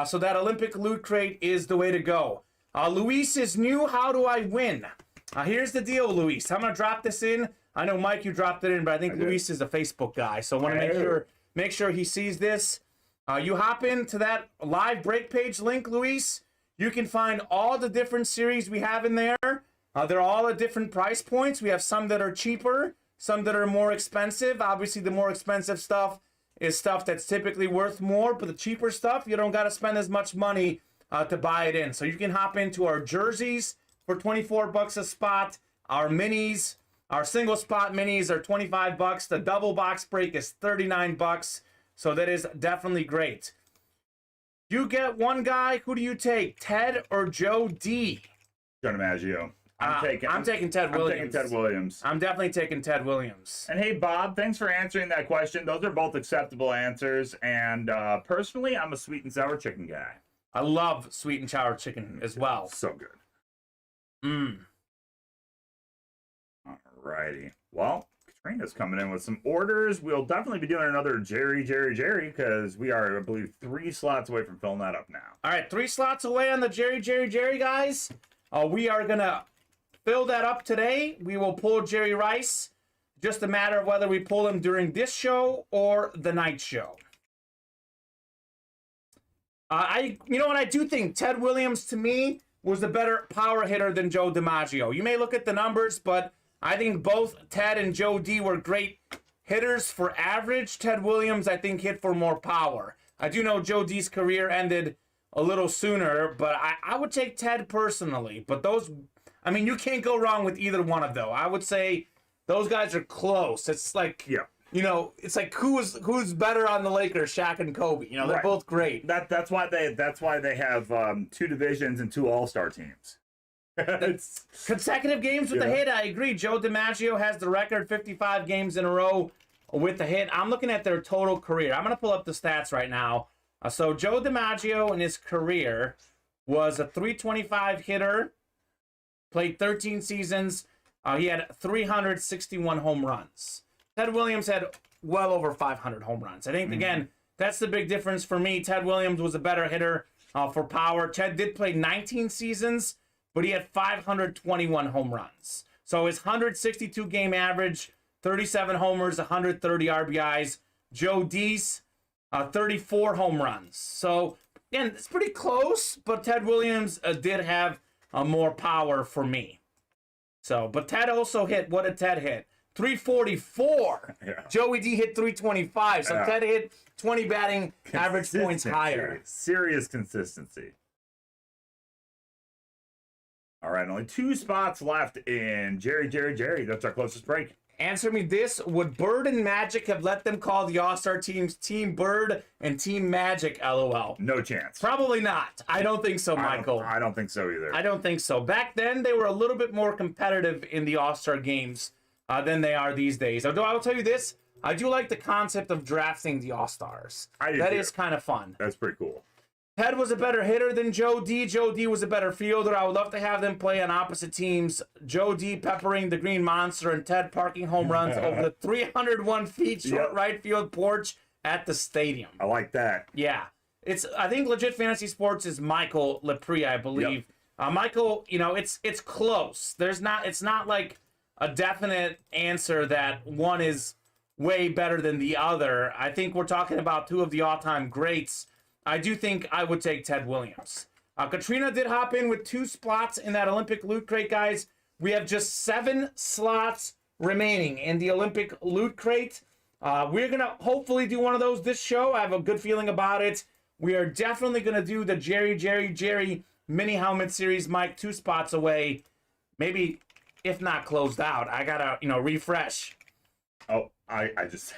So that Olympic Loot Crate is the way to go. Luis is new. How do I win? Here's the deal, Luis. I'm going to drop this in. I know, Mike, you dropped it in, but I think Luis is a Facebook guy. So I want to make sure he sees this. You hop into that live break page link, Luis. You can find all the different series we have in there. They're all at different price points. We have some that are cheaper, some that are more expensive. Obviously, the more expensive stuff is stuff that's typically worth more, but the cheaper stuff, you don't got to spend as much money to buy it in. So you can hop into our jerseys for 24 bucks a spot. Our minis, our single spot minis are 25 bucks. The double box break is 39 bucks. So that is definitely great. You get one guy. Who do you take, Ted or Joe D? Joe DiMaggio. I'm taking Ted Williams. I'm taking Ted Williams. I'm definitely taking Ted Williams. And hey, Bob, thanks for answering that question. Those are both acceptable answers. And personally, I'm a sweet and sour chicken guy. I love sweet and sour chicken as well. So good. Mmm. Alrighty. Well, Katrina's coming in with some orders. We'll definitely be doing another Jerry, because we are, I believe, 3 slots away from filling that up now. All right, 3 slots away on the Jerry, guys. We are going to fill that up today. We will pull Jerry Rice. Just a matter of whether we pull him during this show or the night show. You know what, I do think Ted Williams, to me, was a better power hitter than Joe DiMaggio. You may look at the numbers, but I think both Ted and Joe D were great hitters for average. Ted Williams, I think, hit for more power. I do know Joe D's career ended a little sooner, but I would take Ted personally. But those, I mean, you can't go wrong with either one of them. I would say those guys are close. It's like, you know, it's like who's better on the Lakers, Shaq and Kobe. You know, they're both great. That's why they have 2 divisions and 2 All-Star teams. It's consecutive games with the hit. I agree. Joe DiMaggio has the record 55 games in a row with the hit. I'm looking at their total career. I'm going to pull up the stats right now. So Joe DiMaggio in his career was a .325 hitter, played 13 seasons. He had 361 home runs. Ted Williams had well over 500 home runs. I think, again, that's the big difference for me. Ted Williams was a better hitter for power. Ted did play 19 seasons, but he had 521 home runs. So his 162 game average, 37 homers, 130 RBIs. Joe D's 34 home runs. So, again, it's pretty close, but Ted Williams did have more power for me. So, but Ted also hit, what did Ted hit? 344. Joey D hit 325. So Ted hit 20 batting average points higher. Serious consistency. All right, only 2 spots left in Jerry. That's our closest break. Answer me this. Would Bird and Magic have let them call the All-Star teams Team Bird and Team Magic, LOL? No chance. Probably not. I don't think so, Michael. I don't think so either. I don't think so. Back then, they were a little bit more competitive in the All-Star games than they are these days. Although I will tell you this, I do like the concept of drafting the All-Stars. That is kind of fun. That's pretty cool. Ted was a better hitter than Joe D. Joe D was a better fielder. I would love to have them play on opposite teams. Joe D peppering the Green Monster and Ted parking home runs over the 301 feet short right field porch at the stadium. I like that. Yeah. I think Legit Fantasy Sports is Michael Lepre, I believe. Michael, you know, it's close. It's not like a definite answer that one is way better than the other. I think we're talking about 2 of the all-time greats. I do think I would take Ted Williams. Katrina did hop in with 2 spots in that Olympic Loot Crate, guys. We have just 7 slots remaining in the Olympic Loot Crate. We're going to hopefully do one of those this show. I have a good feeling about it. We are definitely going to do the Jerry mini helmet series, Mike, 2 spots away. Maybe, if not closed out, I got to, refresh. Oh, I just...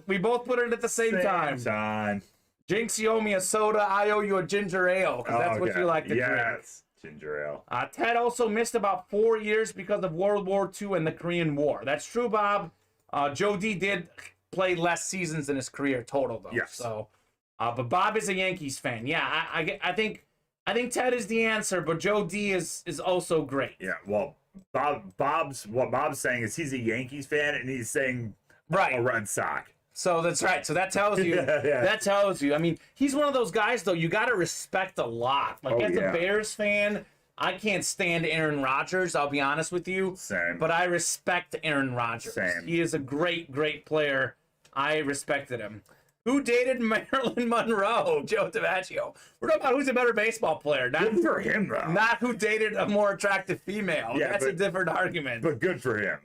we both put it at the same time. Jinx, you owe me a soda. I owe you a ginger ale, because that's what you like to drink. Yes, ginger ale. Ted also missed about 4 years because of World War II and the Korean War. That's true, Bob. Joe D did play less seasons in his career total, though. Yes. So, but Bob is a Yankees fan. Yeah, I think Ted is the answer, but Joe D is also great. Yeah. Well, what Bob's saying is he's a Yankees fan, and he's saying a Red Sox. So that's right. So that tells you. That tells you. I mean, he's one of those guys, though, you got to respect a lot. Like, as a Bears fan, I can't stand Aaron Rodgers, I'll be honest with you. Same. But I respect Aaron Rodgers. Same. He is a great, great player. I respected him. Who dated Marilyn Monroe? Joe DiMaggio. We're talking about who's a better baseball player. Good for him, though. Not who dated a more attractive female. Yeah, that's a different argument. But good for him.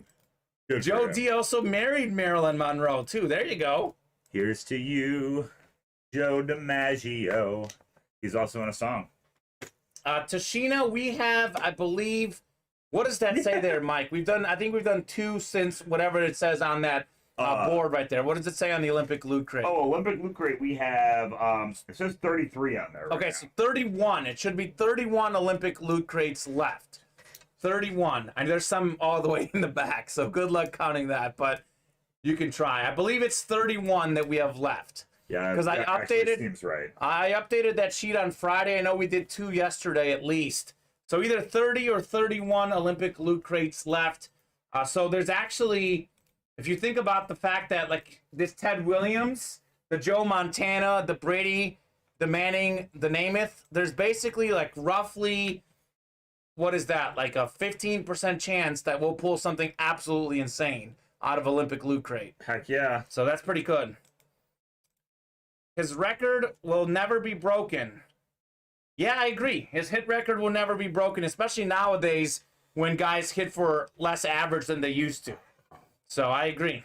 Joe D also married Marilyn Monroe, too. There you go. Here's to you, Joe DiMaggio. He's also in a song. Tashina, we have, I believe, what does that say there, Mike? I think we've done 2 since whatever it says on that board right there. What does it say on the Olympic Loot Crate? Oh, Olympic Loot Crate, we have, it says 33 on there. Okay, so 31. It should be 31 Olympic Loot Crates left. 31. And there's some all the way in the back, so good luck counting that, but you can try. I believe it's 31 that we have left. Yeah, because I updated. Seems right. I updated that sheet on Friday. I know we did 2 yesterday at least. So either 30 or 31 Olympic Loot Crates left. So there's actually, if you think about the fact that like this Ted Williams, the Joe Montana, the Brady, the Manning, the Namath, there's basically like roughly what is that? Like a 15% chance that we'll pull something absolutely insane out of Olympic Loot Crate. Heck yeah. So that's pretty good. His record will never be broken. Yeah, I agree. His hit record will never be broken, especially nowadays when guys hit for less average than they used to. So I agree.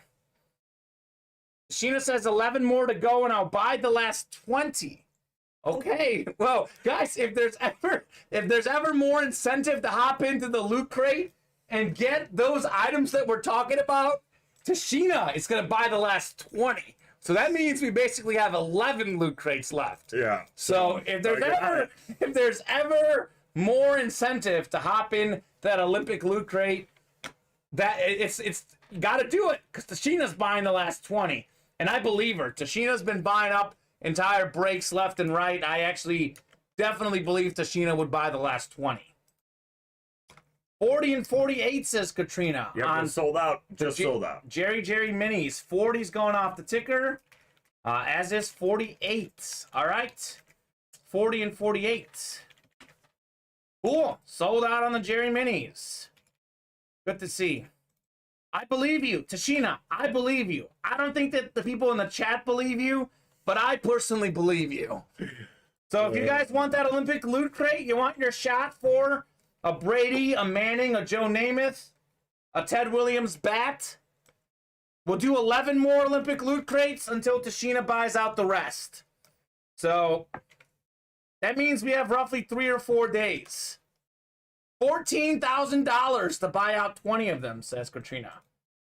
Sheena says 11 more to go, and I'll buy the last 20. Okay, well, guys, if there's ever more incentive to hop into the Loot Crate and get those items that we're talking about, Tashina is gonna buy the last 20. So that means we basically have 11 Loot Crates left. Yeah. So if there's ever more incentive to hop in that Olympic Loot Crate, that it's got to do it, because Tashina's buying the last 20, and I believe her. Tashina's been buying up entire breaks left and right. I actually definitely believe Tashina would buy the last 20. 40 and 48, says Katrina. Yep, on sold out. Just sold out. Jerry Minis. 40's going off the ticker, as is 48. All right. 40 and 48. Cool. Sold out on the Jerry Minis. Good to see. I believe you. Tashina, I believe you. I don't think that the people in the chat believe you, but I personally believe you. So if you guys want that Olympic Loot Crate, you want your shot for a Brady, a Manning, a Joe Namath, a Ted Williams bat, we'll do 11 more Olympic Loot Crates until Tashina buys out the rest. So that means we have roughly 3 or 4 days. $14,000 to buy out 20 of them, says Katrina.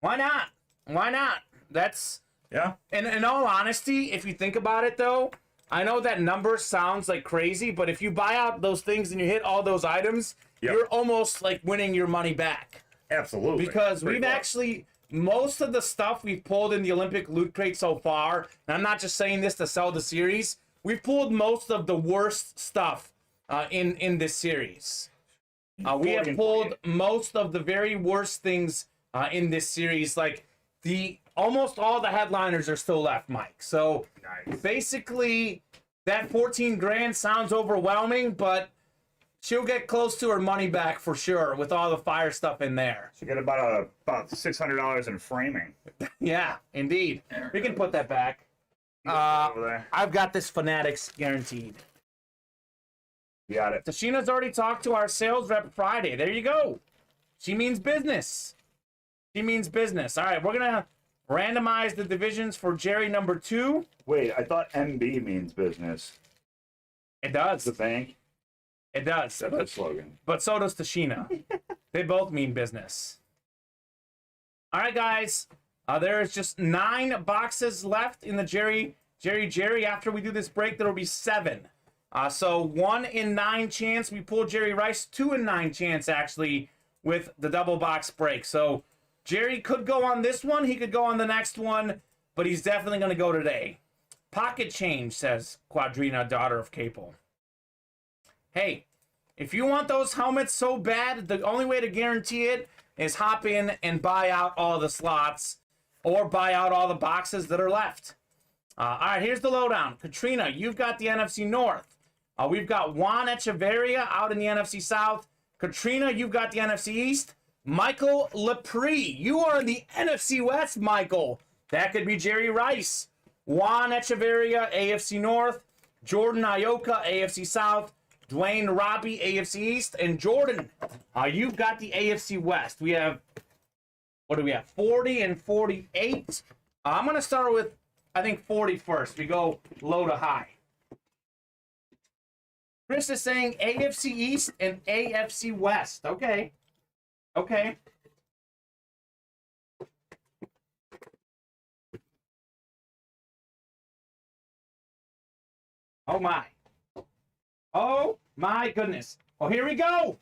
Why not? Why not? That's... Yeah. And in all honesty, if you think about it, though, I know that number sounds like crazy, but if you buy out those things and you hit all those items, you're almost like winning your money back. Absolutely. Because we've actually, most of the stuff we've pulled in the Olympic Loot Crate so far, and I'm not just saying this to sell the series, we've pulled most of the worst stuff in this series. We have pulled most of the very worst things in this series. Like, almost all the headliners are still left, Mike. So basically, that 14 grand sounds overwhelming, but she'll get close to her money back for sure with all the fire stuff in there. She'll get about $600 in framing. Yeah, indeed. We can put that back. I've got this Fanatics guaranteed. Got it. Tashina's already talked to our sales rep Friday. There you go. She means business. She means business. All right, we're going to randomize the divisions for Jerry number 2. Wait, I thought MB means business. It does. The bank? It does. That's the slogan. But so does Tashina. They both mean business. All right, guys. There is just 9 boxes left in the Jerry. After we do this break, there will be 7. So 1 in 9 chance we pull Jerry Rice. 2 in 9 chance, actually, with the double box break. So Jerry could go on this one. He could go on the next one. But he's definitely going to go today. Pocket change, says Quadrina, daughter of Capel. Hey, if you want those helmets so bad, the only way to guarantee it is hop in and buy out all the slots or buy out all the boxes that are left. All right, here's the lowdown. Katrina, you've got the NFC North. We've got Juan Echeverria out in the NFC South. Katrina, you've got the NFC East. Michael Lepre, you are in the NFC West, Michael. That could be Jerry Rice. Juan Echeverria, AFC North. Jordan Ioka, AFC South. Dwayne Robbie, AFC East. And Jordan, you've got the AFC West. We have, what do we have, 40 and 48. I'm going to start with, I think, 40 first. We go low to high. Chris is saying AFC East and AFC West. Okay. Okay. Oh, my. Oh, my goodness. Oh, here we go.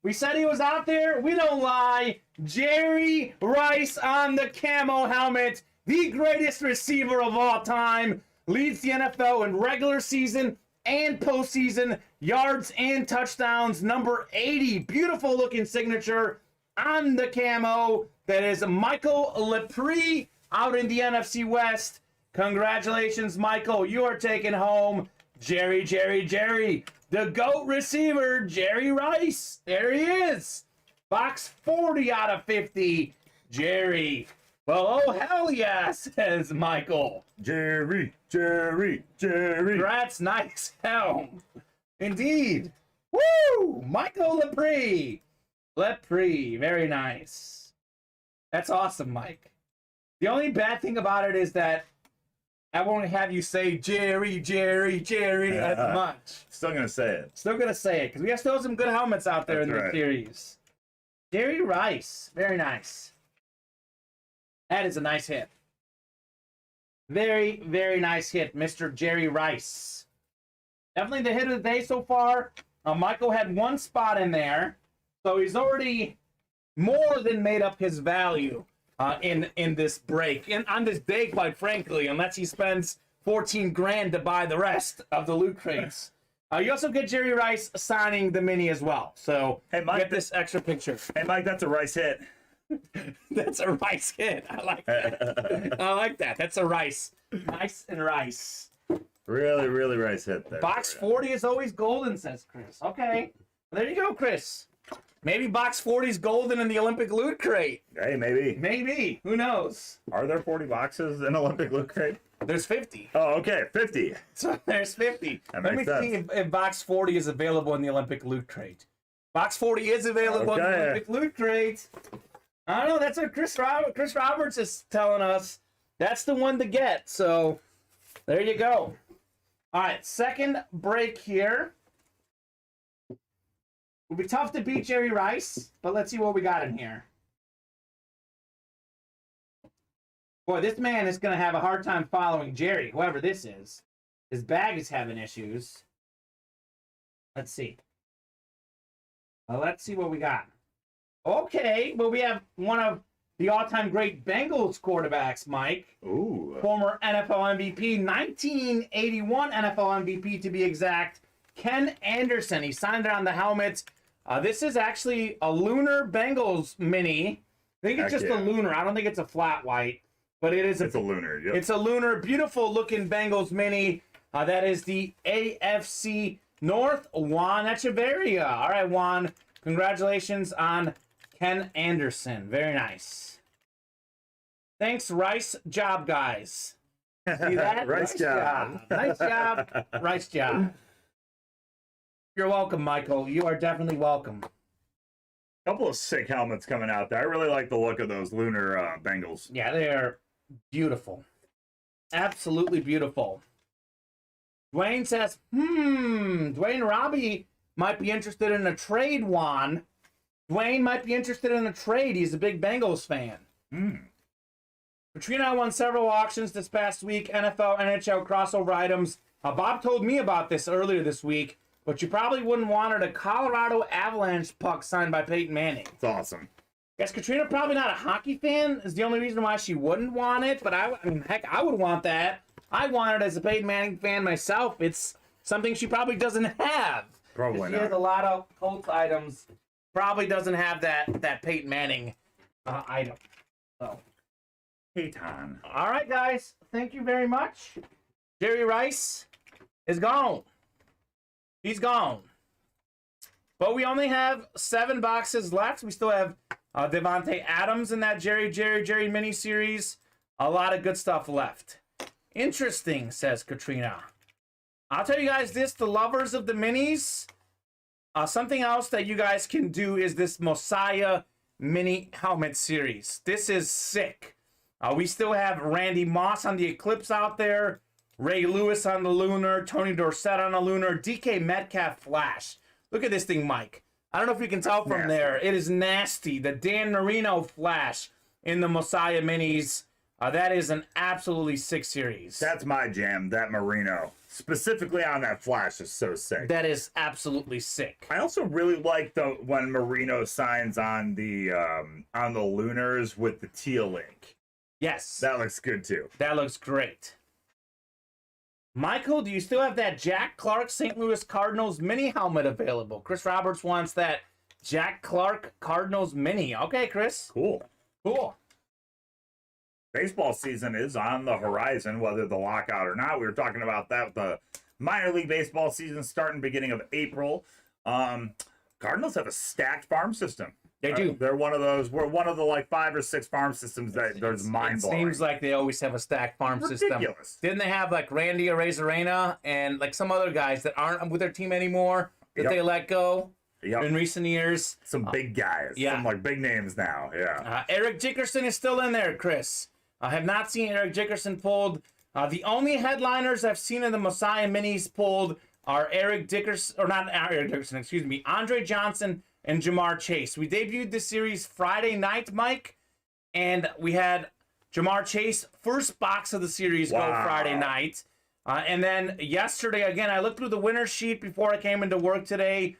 We said he was out there. We don't lie. Jerry Rice on the camo helmet. The greatest receiver of all time. Leads the NFL in regular season and postseason. Yards and touchdowns. Number 80. Beautiful looking signature on the camo. That is Michael Lepre out in the NFC West. Congratulations, Michael. You are taking home Jerry the GOAT receiver, Jerry Rice. There he is. Box 40 out of 50, Jerry. Well, oh, hell yeah, says Michael. Jerry, Jerry, Jerry. Congrats, nice helm. Indeed. Woo! Michael Lepre. Lepre, very nice. That's awesome, Mike. The only bad thing about it is that I won't have you say Jerry, Jerry, Jerry as much. Still gonna say it. Still gonna say it, because we have still some good helmets out there in the right. series. Jerry Rice, very nice. That is a nice hit. Very, very nice hit, Mr. Jerry Rice. Definitely the hit of the day so far. Michael had one spot in there, so he's already more than made up his value in this break. And on this day, quite frankly, unless he spends 14 grand to buy the rest of the loot crates. You also get Jerry Rice signing the mini as well. So Hey, Mike, get this extra picture. Hey, Mike, that's a Rice hit. That's a Rice hit. I like that. I like that. That's a Rice. Nice and Rice. Really, really Rice hit there. Box 40 is always golden, says Chris. Okay. There you go, Chris. Maybe box 40 is golden in the Olympic loot crate. Hey, maybe. Maybe. Who knows? Are there 40 boxes in Olympic loot crate? There's 50. Oh, okay, 50. So there's 50. That Let me makes see sense. if box 40 is available in the Olympic loot crate. Box 40 is available in the Okay. Olympic loot crate. I don't know. That's what Chris Roberts is telling us. That's the one to get. So there you go. All right, second break here. It'll be tough to beat Jerry Rice, but let's see what we got in here. Boy, this man is going to have a hard time following Jerry, whoever this is. His bag is having issues. Let's see. Let's see what we got. Okay, well, we have one of the all-time great Bengals quarterbacks, Mike. Ooh. Former NFL MVP, 1981 NFL MVP to be exact, Ken Anderson. He signed it on the helmet. This is actually a Lunar Bengals mini. I think it's Heck just yeah. a Lunar. I don't think it's a flat white, but it is It's a lunar, yep. It's a Lunar, beautiful looking Bengals mini. That is the AFC North, Juan Echeverria. All right, Juan, congratulations on Ken Anderson. Very nice. Thanks, Rice job, guys. See that? Rice job. Nice job. Rice job. You're welcome, Michael. You are definitely welcome. Couple of sick helmets coming out there. I really like the look of those lunar Bengals. Yeah, they are beautiful. Absolutely beautiful. Dwayne says, Dwayne Robbie might be interested in a trade, Juan. Dwayne might be interested in a trade. He's a big Bengals fan. Katrina won several auctions this past week, NFL, NHL crossover items. Bob told me about this earlier this week, but you probably wouldn't want it. A Colorado Avalanche puck signed by Peyton Manning. It's awesome. Guess Katrina probably not a hockey fan is the only reason why she wouldn't want it, but I mean, heck, I would want that. I want it as a Peyton Manning fan myself. It's something she probably doesn't have. Probably She has a not. lot of Colts items. Probably doesn't have that Peyton Manning item. So, Peyton. all right, guys. Thank you very much. Jerry Rice is gone. He's gone. But we only have 7 boxes left. We still have Devontae Adams in that Jerry mini series. A lot of good stuff left. Interesting, says Katrina. I'll tell you guys this, the lovers of the minis, something else that you guys can do is this Messiah mini helmet series. This is sick. We still have Randy Moss on the Eclipse out there, Ray Lewis on the Lunar, Tony Dorsett on the Lunar, DK Metcalf Flash. Look at this thing, Mike. I don't know if you can tell from Nasty. there. It is nasty. The Dan Marino Flash in the Messiah minis. That is an absolutely sick series. That's my jam, that Merino. Specifically on that Flash is so sick. That is absolutely sick. I also really like when Merino signs on the Lunars with the teal ink. Yes. That looks good too. That looks great. Michael, do you still have that Jack Clark St. Louis Cardinals mini helmet available? Chris Roberts wants that Jack Clark Cardinals mini. Okay, Chris. Cool. Cool. Baseball season is on the horizon, whether the lockout or not. We were talking about that with Minor league baseball season starting beginning of April. Cardinals have a stacked farm system. They do. They're one of those. We're one of the like 5 or 6 farm systems that there's mind blowing. It seems like they always have a stacked farm system. Didn't they have like Randy Arozarena and like some other guys that aren't with their team anymore that they let go in recent years? Some big guys. Yeah. Some like big names now. Yeah. Eric Dickerson is still in there, Chris. I have not seen Eric Dickerson pulled. The only headliners I've seen in the Messiah Minis pulled are Eric Dickerson, or not Eric Dickerson, excuse me, Andre Johnson and Jamar Chase. We debuted this series Friday night, Mike, and we had Jamar Chase, first box of the series, go Friday night. And then yesterday, again, I looked through the winner sheet before I came into work today.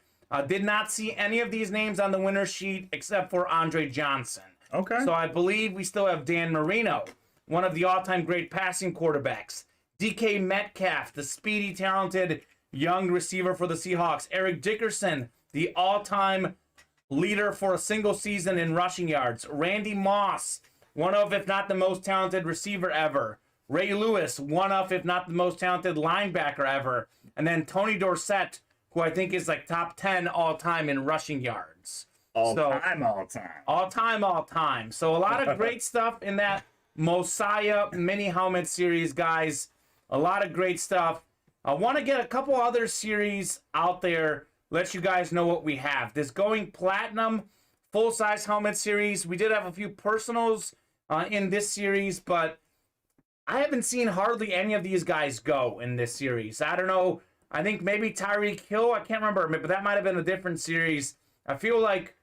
Did not see any of these names on the winner sheet except for Andre Johnson. Okay. So I believe we still have Dan Marino, one of the all-time great passing quarterbacks. DK Metcalf, the speedy, talented young receiver for the Seahawks. Eric Dickerson, the all-time leader for a single season in rushing yards. Randy Moss, one of, if not the most talented receiver ever. Ray Lewis, one of, if not the most talented linebacker ever. And then Tony Dorsett, who I think is like top 10 all-time in rushing yards. All time. So a lot of great stuff in that Mosiah mini helmet series, guys. A lot of great stuff. I want to get a couple other series out there, let you guys know what we have. This Going Platinum full-size helmet series. We did have a few personals in this series, but I haven't seen hardly any of these guys go in this series. I don't know. I think maybe Tyreek Hill. I can't remember, but that might have been a different series. I feel like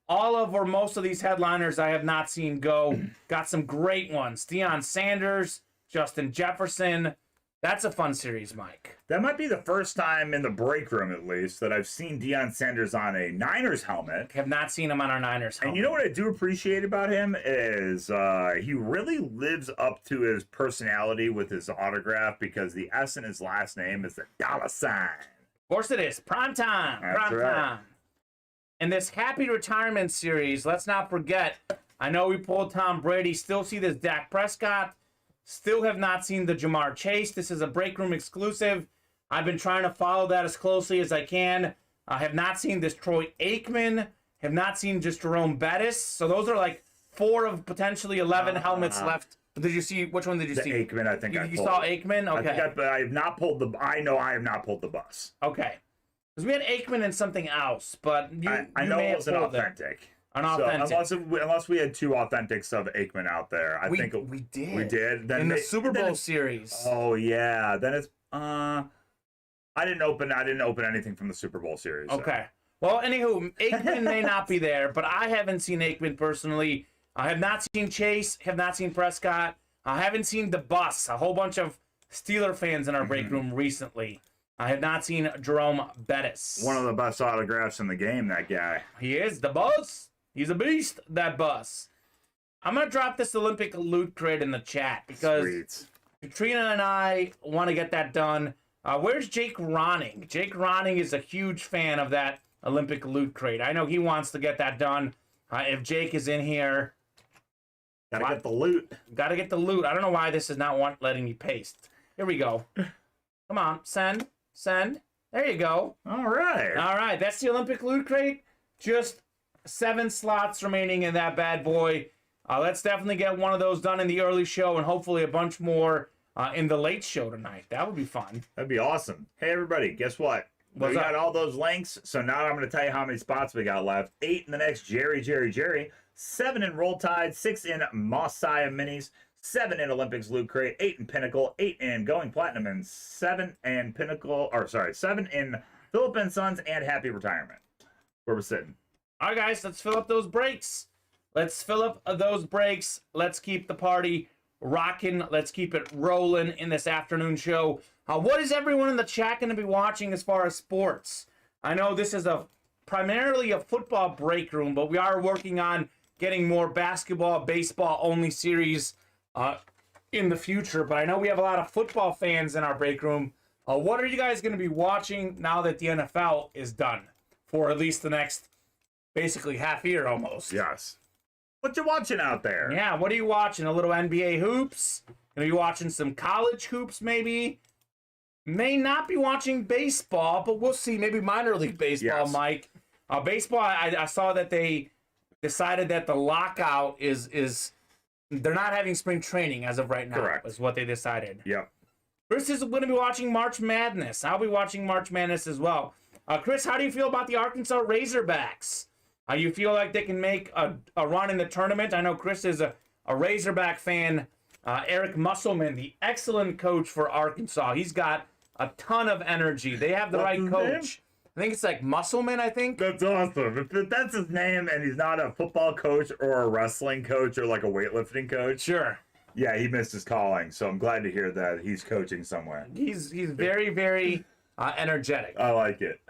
all of or most of these headliners I have not seen go. Got some great ones. Deion Sanders, Justin Jefferson. That's a fun series, Mike. That might be the first time in the break room, at least, that I've seen Deion Sanders on a Niners helmet. Have not seen him on our Niners helmet. And you know what I do appreciate about him is he really lives up to his personality with his autograph because the S in his last name is the $sign. Of course it is. Prime time. Prime time. In this Happy Retirement series, let's not forget, I know we pulled Tom Brady, still see this Dak Prescott. Still have not seen the Jamar Chase. This is a break room exclusive. I've been trying to follow that as closely as I can. I have not seen this Troy Aikman. Have not seen just Jerome Bettis. So those are like 4 of potentially 11 helmets left. Did you see, which one did you see? Aikman, I think you saw Aikman? Okay. I have not pulled the, I know I have not pulled the bus. Okay. Because we had Aikman and something else, but I know it wasn't authentic. Unauthentic. So unless we had 2 authentics of Aikman out there, I think we did. We did. Then in the Super Bowl series. Oh yeah. Then it's I didn't open anything from the Super Bowl series. Okay. Well, anywho, Aikman may not be there, but I haven't seen Aikman personally. I have not seen Chase. Have not seen Prescott. I haven't seen the Bus. A whole bunch of Steeler fans in our break room recently. I have not seen Jerome Bettis. One of the best autographs in the game, that guy. He is the Bus. He's a beast, that Bus. I'm going to drop this Olympic loot crate in the chat because Katrina and I want to get that done. Where's Jake Ronning? Jake Ronning is a huge fan of that Olympic loot crate. I know he wants to get that done. If Jake is in here. Gotta get the loot. Gotta get the loot. I don't know why this is not letting me paste. Here we go. Come on. Send. There you go. All right. That's the Olympic loot crate. Just 7 slots remaining in that bad boy. Let's definitely get one of those done in the early show and hopefully a bunch more in the late show tonight. That would be fun. That'd be awesome. Hey, everybody, guess what? We got all those links, so now I'm going to tell you how many spots we got left. 8 in the next Jerry. 7 in Roll Tide, 6 in Mosiah Minis, 7 in Olympics Loot Crate, 8 in Pinnacle, 8 in Going Platinum, and 7 in Philip and Sons and Happy Retirement. Where we're sitting. All right, guys, let's fill up those breaks. Let's keep the party rocking. Let's keep it rolling in this afternoon show. What is everyone in the chat going to be watching as far as sports? I know this is primarily a football break room, but we are working on getting more basketball, baseball only series in the future. But I know we have a lot of football fans in our break room. What are you guys going to be watching now that the NFL is done for at least the next basically half year almost? Yes. What you watching out there? Yeah, what are you watching? A little NBA hoops? Gonna be watching some college hoops maybe? May not be watching baseball, but we'll see. Maybe minor league baseball, Yes. Mike. Baseball, I saw that they decided that the lockout is they're not having spring training as of right now. Correct. Is what they decided. Yep. Chris is going to be watching March Madness. I'll be watching March Madness as well. Chris, how do you feel about the Arkansas Razorbacks? You feel like they can make a run in the tournament? I know Chris is a Razorback fan. Eric Musselman, the excellent coach for Arkansas. He's got a ton of energy. They have the What's right his coach. I think it's like Musselman, I think. That's awesome. If that's his name and he's not a football coach or a wrestling coach or like a weightlifting coach, Sure. yeah, he missed his calling. So I'm glad to hear that he's coaching somewhere. He's very, very energetic. I like it.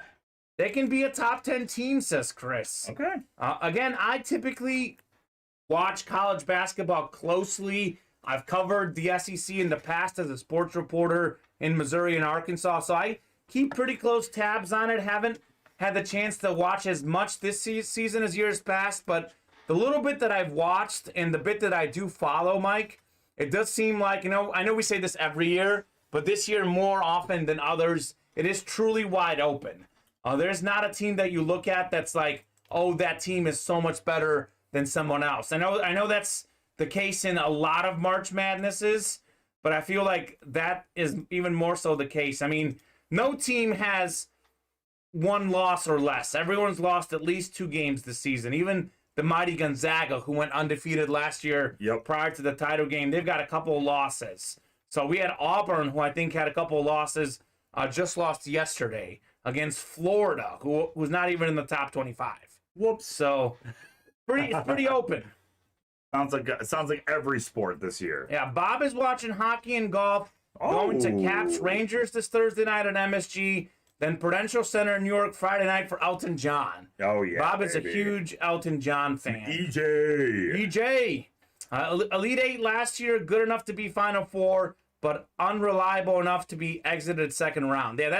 They can be a top 10 team, says Chris. Okay. Again, I typically watch college basketball closely. I've covered the SEC in the past as a sports reporter in Missouri and Arkansas, so I keep pretty close tabs on it. Haven't had the chance to watch as much this season as years past, but the little bit that I've watched and the bit that I do follow, Mike, it does seem like, I know we say this every year, but this year more often than others, it is truly wide open. There's not a team that you look at that's like, oh, that team is so much better than someone else. I know that's the case in a lot of March Madnesses, but I feel like that is even more so the case. I mean, no team has one loss or less. Everyone's lost at least 2 games this season. Even the mighty Gonzaga, who went undefeated last year prior to the title game, they've got a couple of losses. So we had Auburn, who I think had a couple of losses, just lost yesterday against Florida, who was not even in the top 25. Whoops. So it's pretty open. Sounds like every sport this year. Yeah, Bob is watching hockey and golf. Going to Caps Rangers this Thursday night at MSG. Then Prudential Center in New York Friday night for Elton John. Oh, yeah. Bob is a baby. huge Elton John fan. EJ. EJ. Elite 8 last year, good enough to be Final Four, but unreliable enough to be exited second round. Yeah,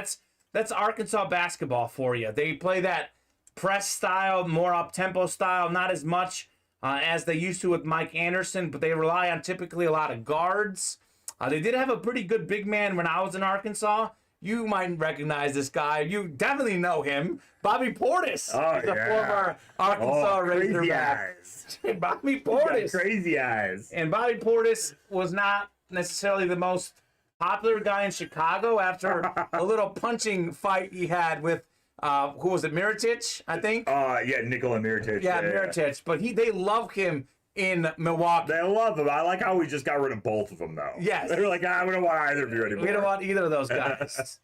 that's Arkansas basketball for you. They play that press style, more up-tempo style, not as much as they used to with Mike Anderson, but they rely on typically a lot of guards. They did have a pretty good big man when I was in Arkansas. You might recognize this guy. You definitely know him. Bobby Portis. Oh, He's a yeah. former Arkansas Crazy Razorback. eyes. Bobby He's got Portis. crazy eyes. And Bobby Portis was not necessarily the most popular guy in Chicago after a little punching fight he had with, who was it, Mirotic, I think? Yeah, Nikola Mirotic. Yeah, Mirotic. But they love him in Milwaukee. They love him. I like how we just got rid of both of them, though. Yes. They were like, we don't want either of you anymore. We don't want either of those guys.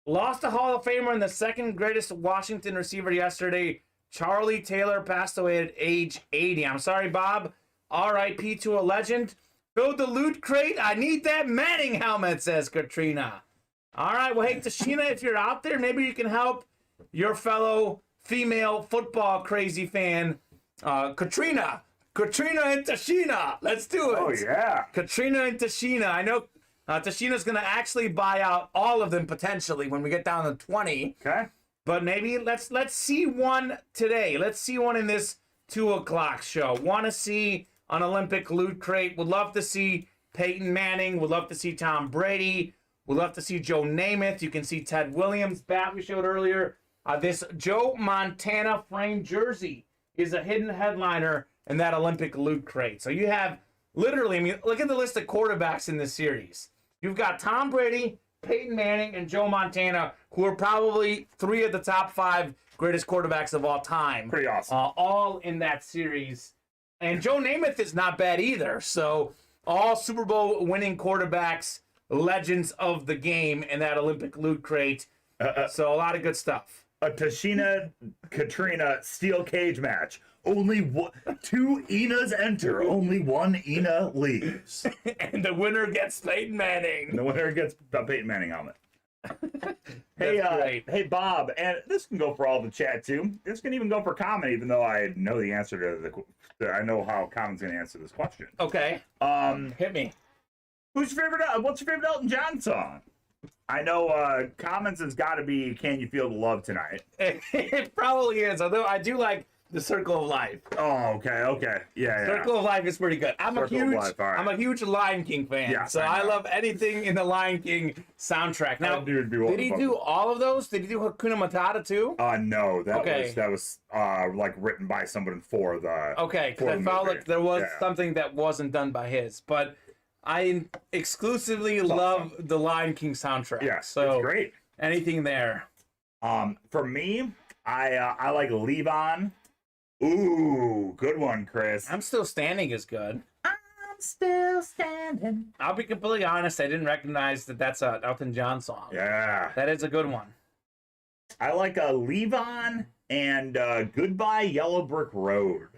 Lost a Hall of Famer and the second greatest Washington receiver yesterday. Charlie Taylor passed away at age 80. I'm sorry, Bob. R.I.P. to a legend. Build the loot crate. I need that Manning helmet, says Katrina. All right, well, hey, Tashina, if you're out there, maybe you can help your fellow female football crazy fan, Katrina. Katrina and Tashina. Let's do it. Oh, yeah. Katrina and Tashina. I know Tashina's going to actually buy out all of them potentially when we get down to 20. Okay. But maybe let's see one today. Let's see one in this 2 o'clock show. Want to see an Olympic loot crate. Would love to see Peyton Manning. Would love to see Tom Brady. Would love to see Joe Namath. You can see Ted Williams' bat we showed earlier. This Joe Montana framed jersey is a hidden headliner in that Olympic loot crate. So you have literally, I mean, look at the list of quarterbacks in this series. You've got Tom Brady, Peyton Manning, and Joe Montana, who are probably 3 of the top 5 greatest quarterbacks of all time. Pretty awesome. All in that series. And Joe Namath is not bad either. So all Super Bowl winning quarterbacks, legends of the game in that Olympic loot crate. So a lot of good stuff. A Tashina Katrina steel cage match. Only 2 Inas enter. Only 1 Ina leaves. And the winner gets Peyton Manning. And the winner gets the Peyton Manning helmet. Hey, great. hey, Bob, and this can go for all the chat too. This can even go for Kamen, even though I know the answer to I know how Kamen's going to answer this question. Okay. Hit me. What's your favorite Elton John song? I know Kamen's has got to be "Can You Feel the Love Tonight." It probably is. Although I do like The Circle of Life. Oh, okay. Yeah. Circle of Life is pretty good. I'm a Circle of Life, all right. I'm a huge Lion King fan. Yeah, so I I know. love anything in the Lion King soundtrack. Now, That dude would be did he wonderful. do all of those? Did he do Hakuna Matata too? No, Okay. that was like written by someone for the. Okay, for because I the felt movie. like there was Yeah. something that wasn't done by his. But I exclusively love the Lion King soundtrack. Yeah, so it's great. anything there. For me, I like Levon. Ooh, good one, Chris. I'm Still Standing is good. I'm still standing. I'll be completely honest. I didn't recognize that that's a Elton John song. Yeah. That is a good one. I like Levon and Goodbye Yellow Brick Road.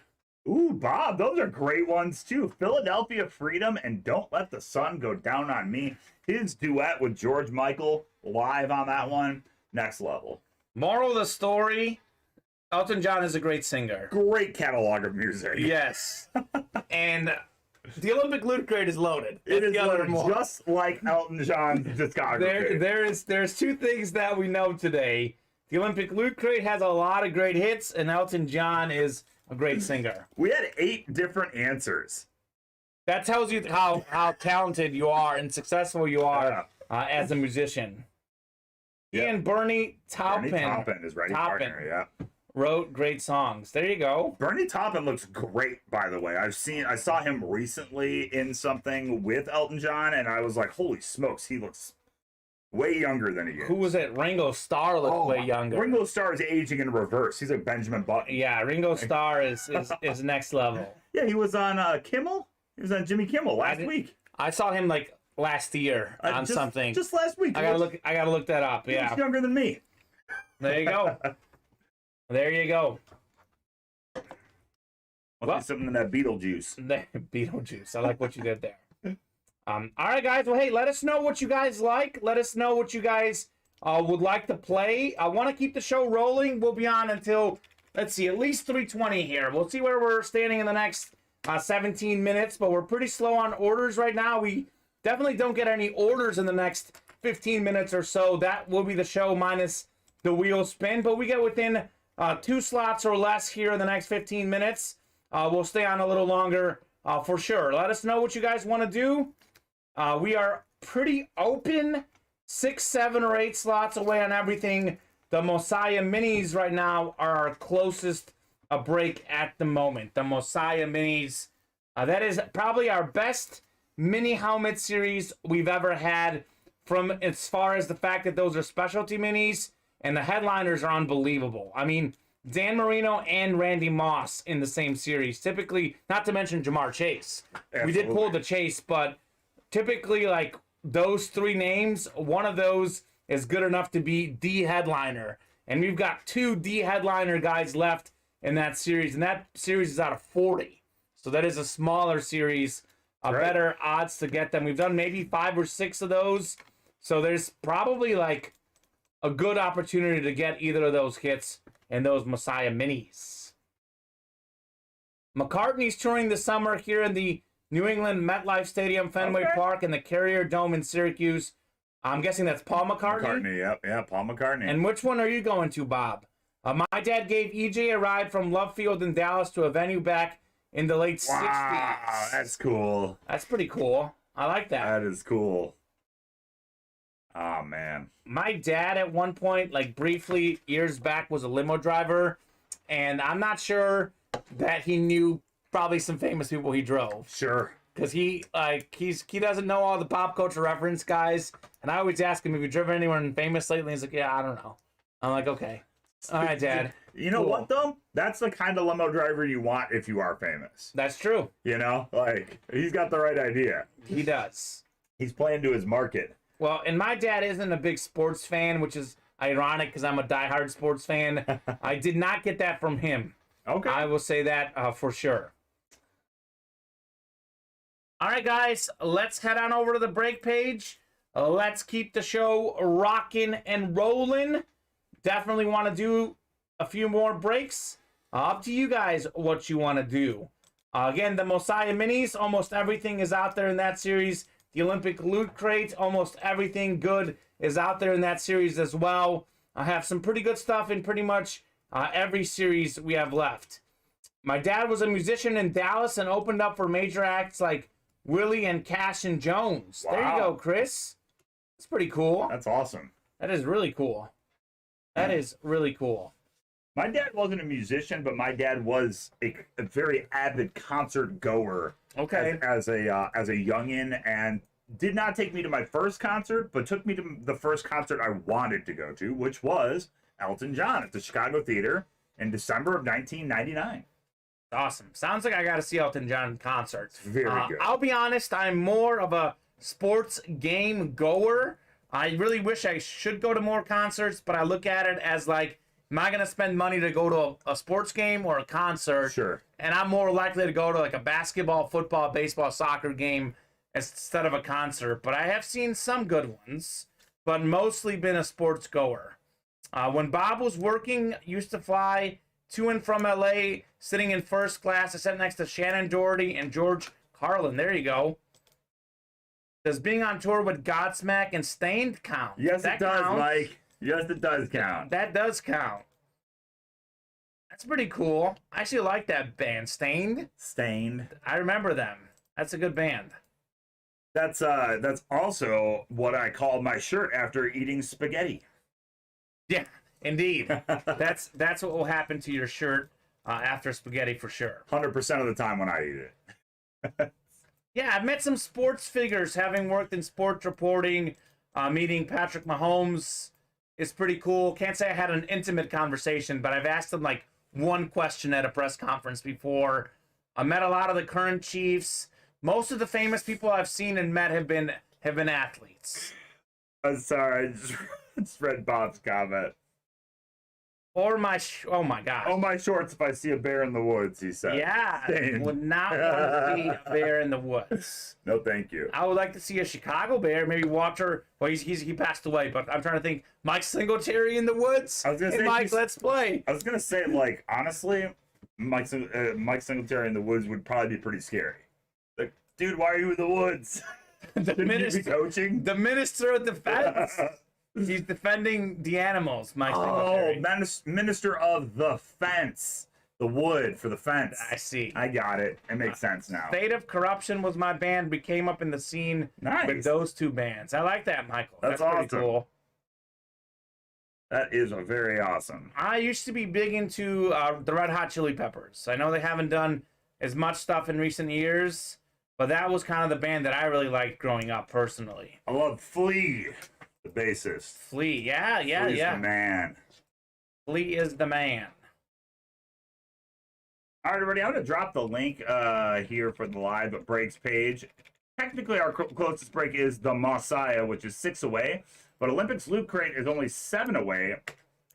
Ooh, Bob, those are great ones too. Philadelphia Freedom and Don't Let the Sun Go Down on Me. His duet with George Michael live on that one, next level. Moral of the story, Elton John is a great singer. Great catalog of music. Yes. And the Olympic Loot Crate is loaded. It That's is the other loaded moral. just like Elton John's discography. There's two things that we know today. The Olympic Loot Crate has a lot of great hits, and Elton John is a great singer. We had 8 different answers. That tells you how talented you are and successful you are as a musician. Yeah. And Bernie Taupin Bernie Taupin is ready partner, yeah. wrote great songs. There you go. Bernie Taupin looks great, by the way. I saw him recently in something with Elton John, and I was like, holy smokes, he looks way younger than he is. Who was it? Ringo Starr looked way younger. Ringo Starr is aging in reverse. He's like Benjamin Button. Yeah, Ringo Starr is next level. Yeah, he was on Kimmel. He was on Jimmy Kimmel last week. I saw him like last year on something. Just last week. I gotta look that up. He Yeah. looks younger than me. There you go. There you go. Must be something in that Beetlejuice. Beetlejuice. I like what you did there. All right, guys. Well, hey, let us know what you guys like. Let us know what you guys would like to play. I want to keep the show rolling. We'll be on until, let's see, at least 3:20 here. We'll see where we're standing in the next 17 minutes, but we're pretty slow on orders right now. We definitely don't get any orders in the next 15 minutes or so. That will be the show minus the wheel spin, but we get within 2 slots or less here in the next 15 minutes. We'll stay on a little longer for sure. Let us know what you guys want to do. We are pretty open, 6, 7, or 8 slots away on everything. The Mosiah Minis right now are our closest break at the moment. The Mosiah Minis, that is probably our best mini helmet series we've ever had, from as far as the fact that those are specialty minis, and the headliners are unbelievable. I mean, Dan Marino and Randy Moss in the same series. Typically, not to mention Jamar Chase. We did pull the Chase, but typically, like, those 3 names, one of those is good enough to be the headliner. And we've got 2 D headliner guys left in that series, and that series is out of 40. So that is a smaller series, better odds to get them. We've done maybe 5 or 6 of those. So there's probably like a good opportunity to get either of those hits in those Mosiah Minis. McCartney's touring this summer here in the New England MetLife Stadium, Fenway Park, and the Carrier Dome in Syracuse. I'm guessing that's Paul McCartney? Yeah, Paul McCartney. And which one are you going to, Bob? My dad gave EJ a ride from Love Field in Dallas to a venue back in the late 60s. Wow, that's cool. That's pretty cool. I like that. That is cool. Oh, man. My dad at one point, like briefly years back, was a limo driver, and I'm not sure that he knew probably some famous people he drove. Sure. Because he doesn't know all the pop culture reference guys, and I always ask him if you've driven anyone famous lately. He's like, yeah, I don't know. I'm like, okay, all right, Dad. You know what, though? That's the kind of limo driver you want if you are famous. That's true. You know, like, he's got the right idea. He does. He's playing to his market. Well, and my dad isn't a big sports fan, which is ironic because I'm a diehard sports fan. I did not get that from him. Okay. I will say that for sure. All right, guys, let's head on over to the break page. Let's keep the show rocking and rolling. Definitely want to do a few more breaks. Up to you guys what you want to do. Again, the Mosiah Minis, almost everything is out there in that series. The Olympic Loot Crate, almost everything good is out there in that series as well. I have some pretty good stuff in pretty much every series we have left. My dad was a musician in Dallas and opened up for major acts like Willie and Cash and Jones. There you Wow. go, Chris. That's pretty cool. That's awesome. That is really cool. That is really cool. My dad wasn't a musician, but my dad was a very avid concert goer. Okay. As a youngin, and did not take me to my first concert, but took me to the first concert I wanted to go to, which was Elton John at the Chicago Theater in December of 1999. Awesome. Sounds like I got to see Elton John concerts. Very good. I'll be honest, I'm more of a sports game goer. I really wish I should go to more concerts, but I look at it as like, am I going to spend money to go to a sports game or a concert? Sure. And I'm more likely to go to like a basketball, football, baseball, soccer game instead of a concert. But I have seen some good ones, but mostly been a sports goer. When Bob was working, used to fly to and from LA, sitting in first class. I sat next to Shannon Doherty and George Carlin. There you go. Does being on tour with Godsmack and Stained count? Yes, That it does, counts. Mike. Yes, it does count. That does count. That's pretty cool. I actually like that band, Stained. Stained. I remember them. That's a good band. That's also what I called my shirt after eating spaghetti. Yeah, indeed. That's what will happen to your shirt after spaghetti for sure. 100% of the time when I eat it. Yeah, I've met some sports figures having worked in sports reporting. Meeting Patrick Mahomes is pretty cool. Can't say I had an intimate conversation, but I've asked him like one question at a press conference before. I met a lot of the current Chiefs. Most of the famous people I've seen and met have been athletes. I'm sorry, I just read Bob's comment. Or oh my gosh. Oh, my shorts if I see a bear in the woods, he said. Yeah, Stained. would not want to see a bear in the woods. No, thank you. I would like to see a Chicago Bear, maybe Walter. Well, he passed away, but I'm trying to think. Mike Singletary in the woods. I was gonna Hey, say Mike, he's- let's play. I was going to say, like, honestly, Mike Singletary in the woods would probably be pretty scary. Like, dude, why are you in the woods? The Shouldn't you be minister, coaching? the minister of defense. He's defending the animals, Mike Oh, Singletary. minister of the fence. The wood for the fence. I see. I got it. It makes sense now. State of Corruption was my band. We came up in the scene Nice. with those two bands. I like that, Michael. That's pretty awesome. cool. That is very awesome. I used to be big into the Red Hot Chili Peppers. I know they haven't done as much stuff in recent years, but that was kind of the band that I really liked growing up personally. I love Flea, the bassist. Flea, yeah. Flea's the man. Flea is the man. All right, everybody, I'm going to drop the link here for the live breaks page. Technically, our closest break is the Messiah, which is 6 away, but Olympics Loot Crate is only 7 away,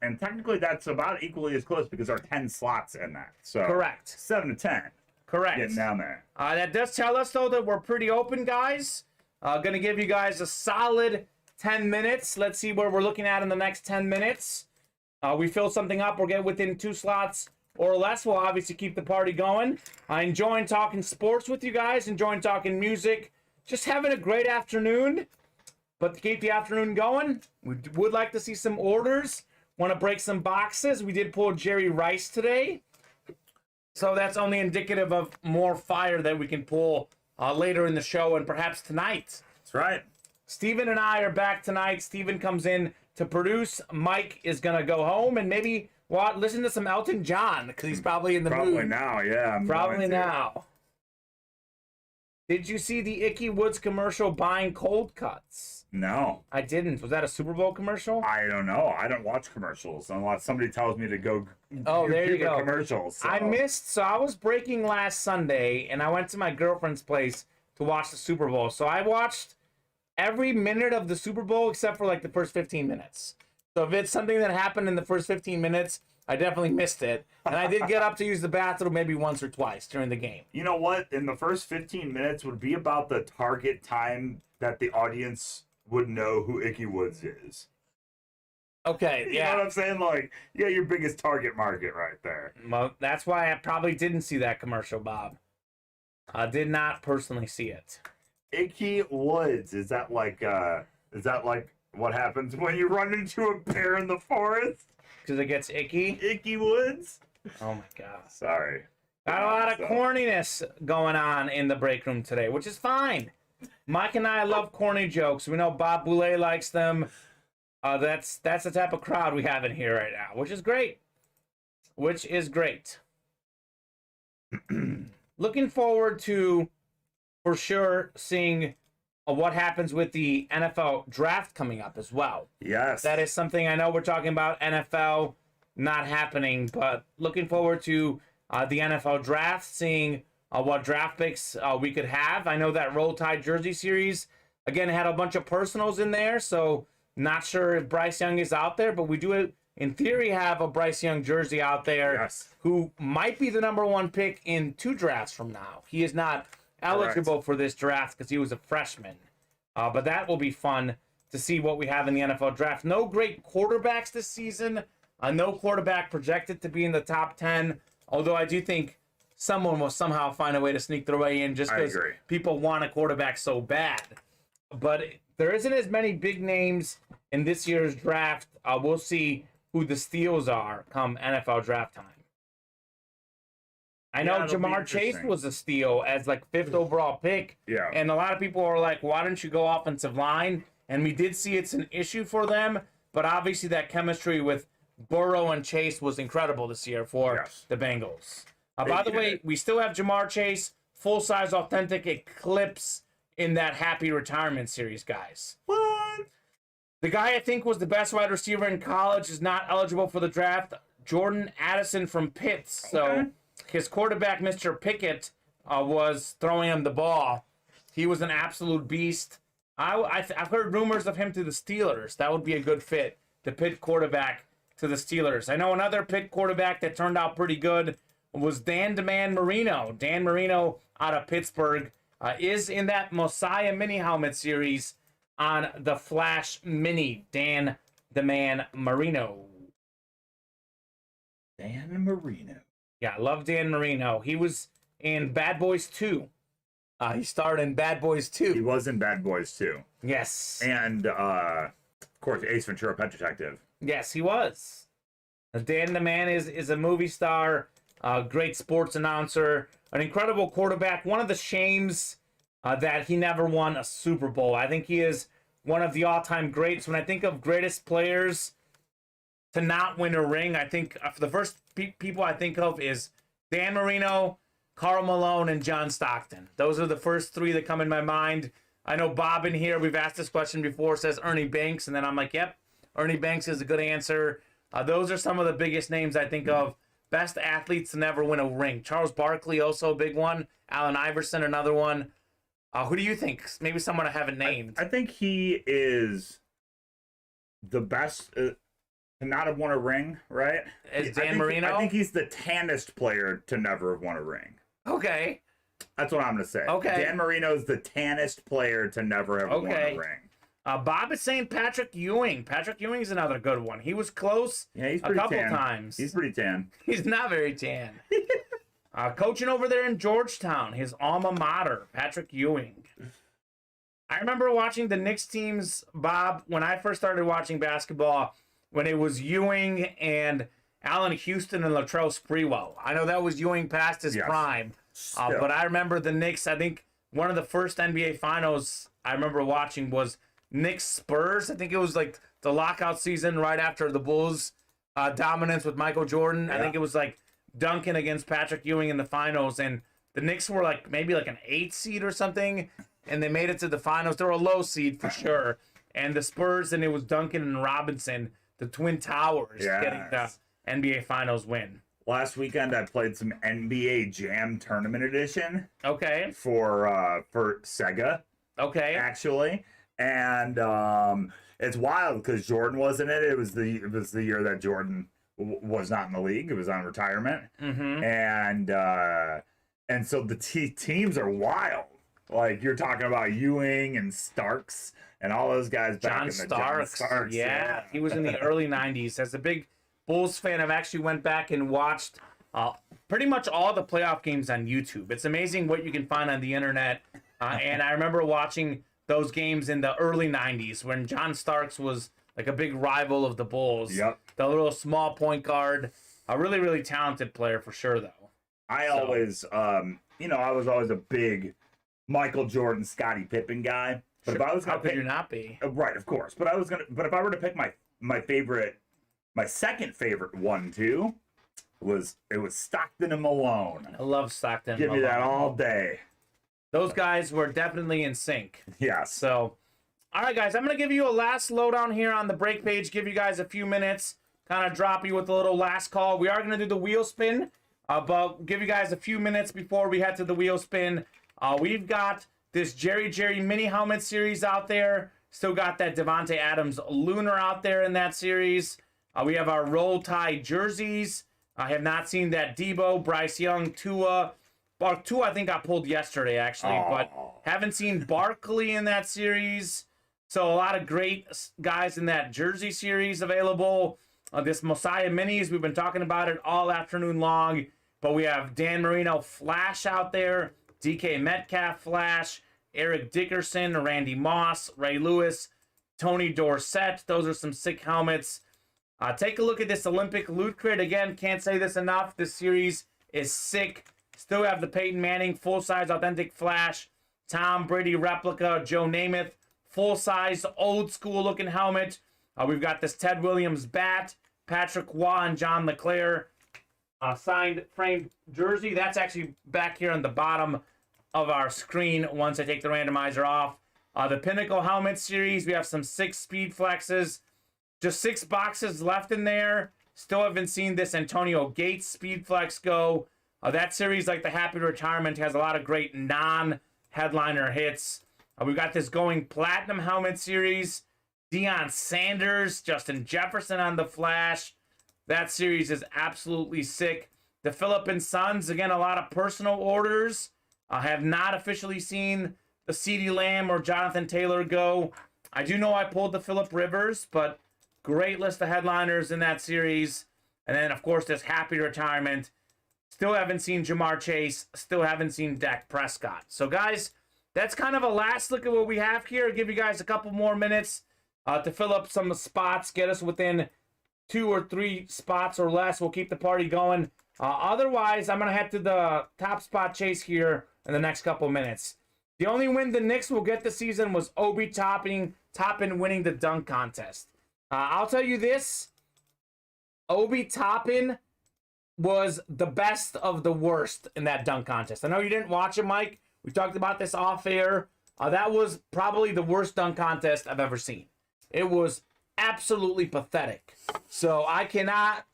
and technically that's about equally as close because there are 10 slots in that. So Correct. 7 to 10. Correct. Getting down there. That does tell us, though, that we're pretty open, guys. Going to give you guys a solid 10 minutes. Let's see where we're looking at in the next 10 minutes. We fill something up, we'll get within 2 slots or less. We'll obviously keep the party going. Enjoying talking sports with you guys, enjoying talking music, just having a great afternoon. But to keep the afternoon going, we would like to see some orders. Want to break some boxes. We did pull Jerry Rice today. So that's only indicative of more fire that we can pull later in the show and perhaps tonight. That's right. Steven and I are back tonight. Steven comes in to produce. Mike is going to go home and maybe listen to some Elton John because he's probably in the Probably mood. now, yeah. I'm Probably going to. now. Did you see the Icky Woods commercial buying cold cuts? No. I didn't. Was that a Super Bowl commercial? I don't know. I don't watch commercials unless somebody tells me to go. Oh, there you do the go. Commercials. So. I was breaking last Sunday and I went to my girlfriend's place to watch the Super Bowl. So I watched every minute of the Super Bowl except for like the first 15 minutes. So if it's something that happened in the first 15 minutes, I definitely missed it. And I did get up to use the bathroom maybe once or twice during the game. You know what? In the first 15 minutes would be about the target time that the audience would know who Icky Woods is. Okay, You know what yeah. I'm saying? Like, yeah, your biggest target market right there. Well, that's why I probably didn't see that commercial, Bob. I did not personally see it. Icky Woods. Is that like What happens when you run into a bear in the forest? Because it gets icky. Icky woods. Oh my god. Sorry. Got a lot of corniness going on in the break room today, which is fine. Mike and I love corny jokes. We know Bob Boulay likes them. That's the type of crowd we have in here right now, which is great. Which is great. Looking forward to, for sure, seeing what happens with the NFL draft coming up as well. Yes. That is something I know we're talking about NFL not happening, but looking forward to the NFL draft, seeing what draft picks we could have. I know that Roll Tide Jersey Series, again, had a bunch of personals in there, so not sure if Bryce Young is out there, but we do, in theory, have a Bryce Young jersey out there. Yes. Who might be the #1 pick in 2 drafts from now. He is not eligible for this draft because he was a freshman. But that will be fun to see what we have in the NFL draft. No great quarterbacks this season. No quarterback projected to be in the top 10, although I do think someone will somehow find a way to sneak their way in just because people want a quarterback so bad. But there isn't as many big names in this year's draft. We'll see who the steals are come NFL draft time. I know Jamar Chase was a steal as like 5th overall pick. Yeah. And a lot of people are like, why don't you go offensive line? And we did see it's an issue for them. But obviously that chemistry with Burrow and Chase was incredible this year for the Bengals. By the way, we still have Jamar Chase, full-size authentic Eclipse in that happy retirement series, guys. What? The guy I think was the best wide receiver in college is not eligible for the draft. Jordan Addison from Pitt. So his quarterback, Mr. Pickett, was throwing him the ball. He was an absolute beast. I've heard rumors of him to the Steelers. That would be a good fit, the Pitt quarterback to the Steelers. I know another Pitt quarterback that turned out pretty good was Dan the Man Marino. Dan Marino out of Pittsburgh is in that Messiah mini helmet series on the Flash Mini. Dan the Man Marino. Dan Marino. Yeah, I love Dan Marino. He was in Bad Boys 2. He starred in Bad Boys 2. He was in Bad Boys 2. Yes. And, of course, Ace Ventura, Pet Detective. Yes, he was. Dan the Man is a movie star, great sports announcer, an incredible quarterback. One of the shames that he never won a Super Bowl. I think he is one of the all-time greats. When I think of greatest players to not win a ring, I think the first people I think of is Dan Marino, Karl Malone, and John Stockton. Those are the first 3 that come in my mind. I know Bob in here, we've asked this question before, says Ernie Banks, and then I'm like, yep, Ernie Banks is a good answer. Those are some of the biggest names I think of. Best athletes to never win a ring. Charles Barkley, also a big one. Allen Iverson, another one. Who do you think? Maybe someone I haven't named. I think he is the best to not have won a ring, right? Is Dan Marino? I think he's the tannest player to never have won a ring. Okay. That's what I'm going to say. Okay. Dan Marino's the tannest player to never have won a ring. Bob is saying Patrick Ewing. Patrick Ewing is another good one. He was close he's a couple times. He's pretty tan. He's not very tan. Coaching over there in Georgetown, his alma mater, Patrick Ewing. I remember watching the Knicks teams, Bob, when I first started watching basketball, when it was Ewing and Allen Houston and Latrell Sprewell. I know that was Ewing past his prime. But I remember the Knicks, I think one of the first NBA finals I remember watching was Knicks Spurs. I think it was like the lockout season right after the Bulls dominance with Michael Jordan. I think it was like Duncan against Patrick Ewing in the finals, and the Knicks were like maybe like an 8 seed or something, and they made it to the finals. They were a low seed for sure. And the Spurs, and it was Duncan and Robinson, the Twin Towers, getting the NBA Finals win. Last weekend, I played some NBA Jam Tournament Edition. Okay. For Sega. Okay. Actually, and it's wild because Jordan wasn't in it. It was the year that Jordan was not in the league. It was on retirement. Mm-hmm. And so the teams are wild. Like you're talking about Ewing and Starks and all those guys back in the John Starks. Yeah, he was in the early 90s. As a big Bulls fan, I've actually went back and watched pretty much all the playoff games on YouTube. It's amazing what you can find on the internet. And I remember watching those games in the early 90s when John Starks was like a big rival of the Bulls. Yep. The little small point guard. A really, really talented player for sure, though. I always, you know, I was always a big Michael Jordan, Scottie Pippen guy. But if I was How gonna could pick, you not be? right, of course. But if I were to pick my favorite, my second favorite one too, it was Stockton and Malone. I love Stockton. Give me that Malone. all day. Those guys were definitely in sync. Yes. So, all right, guys, I'm going to give you a last lowdown here on the break page, give you guys a few minutes, kind of drop you with a little last call. We are going to do the wheel spin, but give you guys a few minutes before we head to the wheel spin. We've got this Jerry mini helmet series out there. Still got that Devontae Adams Lunar out there in that series. We have our Roll Tide jerseys. I have not seen that Debo, Bryce Young, Tua. Tua, I think, got pulled yesterday, actually, but haven't seen Barkley in that series. So a lot of great guys in that jersey series available. This Messiah Minis, we've been talking about it all afternoon long, but we have Dan Marino Flash out there, DK Metcalf Flash, Eric Dickerson, Randy Moss, Ray Lewis, Tony Dorsett. Those are some sick helmets. Take a look at this Olympic Loot Crate. Again, can't say this enough. This series is sick. Still have the Peyton Manning full-size authentic Flash, Tom Brady replica, Joe Namath, full-size old-school looking helmet. We've got this Ted Williams bat, Patrick Waugh and John LeClaire signed framed jersey. That's actually back here on the bottom of our screen once I take the randomizer off. The Pinnacle Helmet Series, we have some 6 Speed Flexes. Just 6 boxes left in there. Still haven't seen this Antonio Gates Speed Flex go. That series, like the Happy Retirement, has a lot of great non-headliner hits. We've got this Going Platinum Helmet Series. Deion Sanders, Justin Jefferson on the Flash. That series is absolutely sick. The Phillip & Sons, again, a lot of personal orders. I have not officially seen the CeeDee Lamb or Jonathan Taylor go. I do know I pulled the Phillip Rivers, but great list of headliners in that series. And then, of course, this Happy Retirement. Still haven't seen Jamar Chase. Still haven't seen Dak Prescott. So, guys, that's kind of a last look at what we have here. I'll give you guys a couple more minutes to fill up some spots. Get us within 2 or 3 spots or less. We'll keep the party going. Otherwise, I'm going to head to the top spot chase here in the next couple minutes. The only win the Knicks will get this season was Obi Toppin winning the dunk contest. I'll tell you this. Obi Toppin was the best of the worst in that dunk contest. I know you didn't watch it, Mike. We talked about this off air. That was probably the worst dunk contest I've ever seen. It was absolutely pathetic. So I cannot,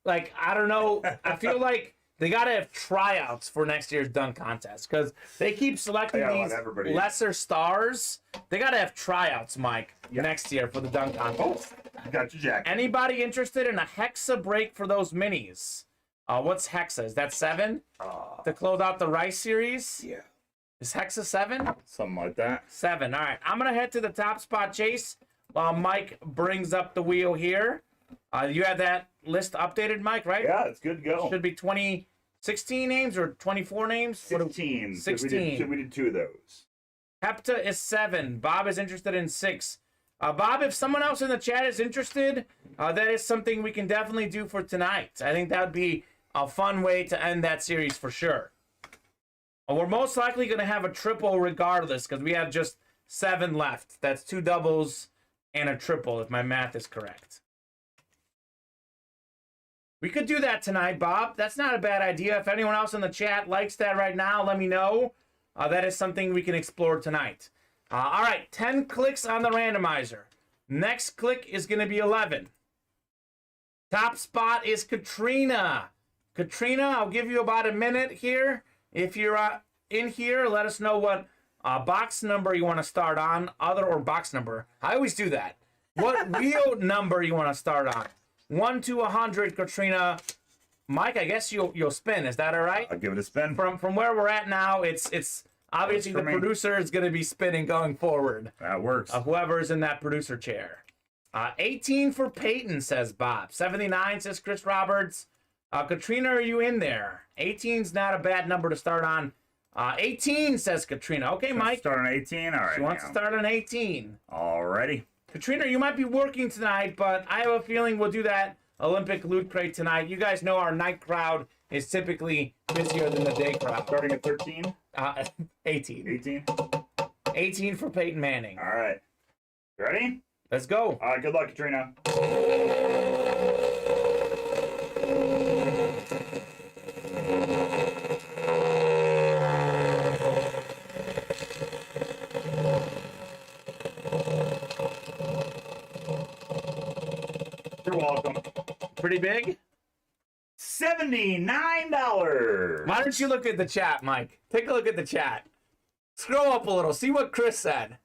like, I don't know. I feel like they got to have tryouts for next year's dunk contest because they keep selecting these lesser stars. They got to have tryouts, Mike, next year for the dunk contest. I got your jacket. Anybody interested in a Hexa break for those minis? What's Hexa? Is that 7? To close out the Rice series? Yeah. Is Hexa 7? Something like that. 7. All right. I'm going to head to the top spot chase while Mike brings up the wheel here. You have that list updated, Mike, right? Yeah, it's good to go. Should be 16 names or 24 names? 16. 16. We did 2 of those. Hepta is 7. Bob is interested in 6. Bob, if someone else in the chat is interested, that is something we can definitely do for tonight. I think that would be a fun way to end that series for sure. We're most likely going to have a triple regardless because we have just 7 left. That's 2 doubles and a triple if my math is correct. We could do that tonight, Bob. That's not a bad idea. If anyone else in the chat likes that right now, let me know. That is something we can explore tonight. All right, 10 clicks on the randomizer. Next click is going to be 11. Top spot is Katrina. Katrina, I'll give you about a minute here. If you're in here, let us know what box number you want to start on. Or box number. I always do that. What wheel number you want to start on. 1 to 100, Katrina. Mike, I guess you'll spin. Is that all right? I'll give it a spin. From where we're at now, it's obviously the producer is going to be spinning going forward. That works. Whoever's in that producer chair. 18 for Peyton, says Bob. 79, says Chris Roberts. Katrina, are you in there? 18's not a bad number to start on. 18, says Katrina. Okay, Mike. Start on 18. All right. She wants to start on 18. Alrighty. Katrina, you might be working tonight, but I have a feeling we'll do that Olympic Loot Crate tonight. You guys know our night crowd is typically busier than the day crowd. Starting at 13. 18. 18. 18 for Peyton Manning. All right. You ready? Let's go. All right. Good luck, Katrina. You're welcome. Pretty big? $79. Why don't you look at the chat, Mike? Take a look at the chat. Scroll up a little. See what Chris said.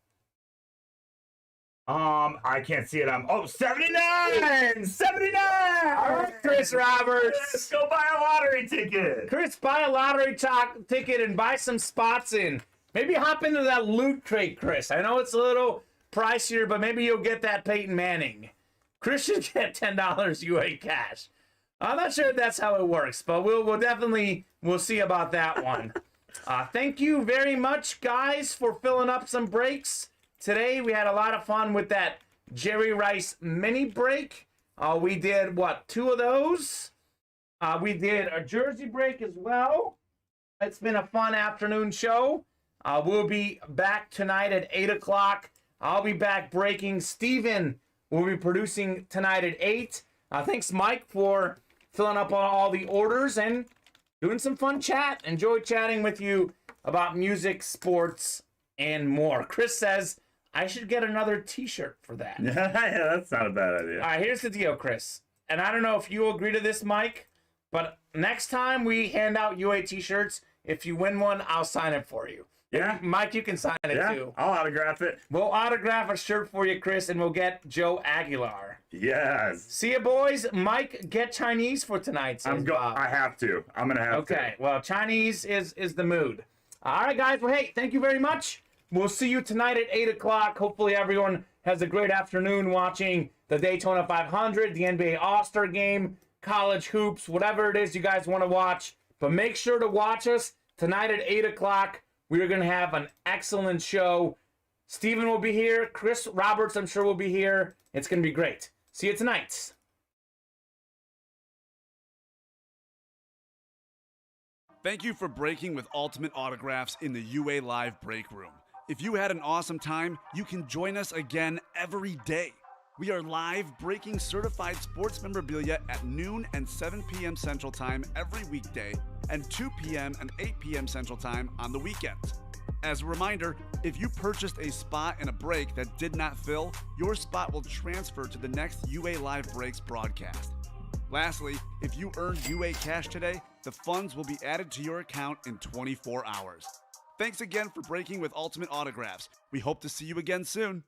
I can't see it. Oh, 79! 79! All right, Chris Roberts. Let's go buy a lottery ticket. Chris, buy a lottery ticket and buy some spots in. Maybe hop into that loot crate, Chris. I know it's a little pricier, but maybe you'll get that Peyton Manning. Chris should get $10 UA cash. I'm not sure if that's how it works, but we'll see about that one. Thank you very much, guys, for filling up some breaks. Today, we had a lot of fun with that Jerry Rice mini break. We did, 2 of those? We did a jersey break as well. It's been a fun afternoon show. We'll be back tonight at 8 o'clock. I'll be back breaking. Steven will be producing tonight at 8. Thanks, Mike, for filling up on all the orders and doing some fun chat. Enjoy chatting with you about music, sports, and more. Chris says, I should get another t-shirt for that. Yeah, that's not a bad idea. All right, here's the deal, Chris. And I don't know if you agree to this, Mike, but next time we hand out UA t-shirts, if you win one, I'll sign it for you. Yeah. Mike, you can sign it too. I'll autograph it. We'll autograph a shirt for you, Chris, and we'll get Joe Aguilar. Yes. See you, boys. Mike, get Chinese for tonight, says Bob. I have to. I'm going to have to. Okay, well, Chinese is the mood. All right, guys. Well, hey, thank you very much. We'll see you tonight at 8 o'clock. Hopefully everyone has a great afternoon watching the Daytona 500, the NBA All-Star Game, college hoops, whatever it is you guys want to watch. But make sure to watch us tonight at 8 o'clock. We are going to have an excellent show. Steven will be here. Chris Roberts, I'm sure, will be here. It's going to be great. See you tonight. Thank you for breaking with Ultimate Autographs in the UA Live Break Room. If you had an awesome time, you can join us again every day. We are live breaking certified sports memorabilia at noon and 7 p.m. Central Time every weekday and 2 p.m. and 8 p.m. Central Time on the weekends. As a reminder, if you purchased a spot in a break that did not fill, your spot will transfer to the next UA Live Breaks broadcast. Lastly, if you earned UA cash today, the funds will be added to your account in 24 hours. Thanks again for breaking with Ultimate Autographs. We hope to see you again soon.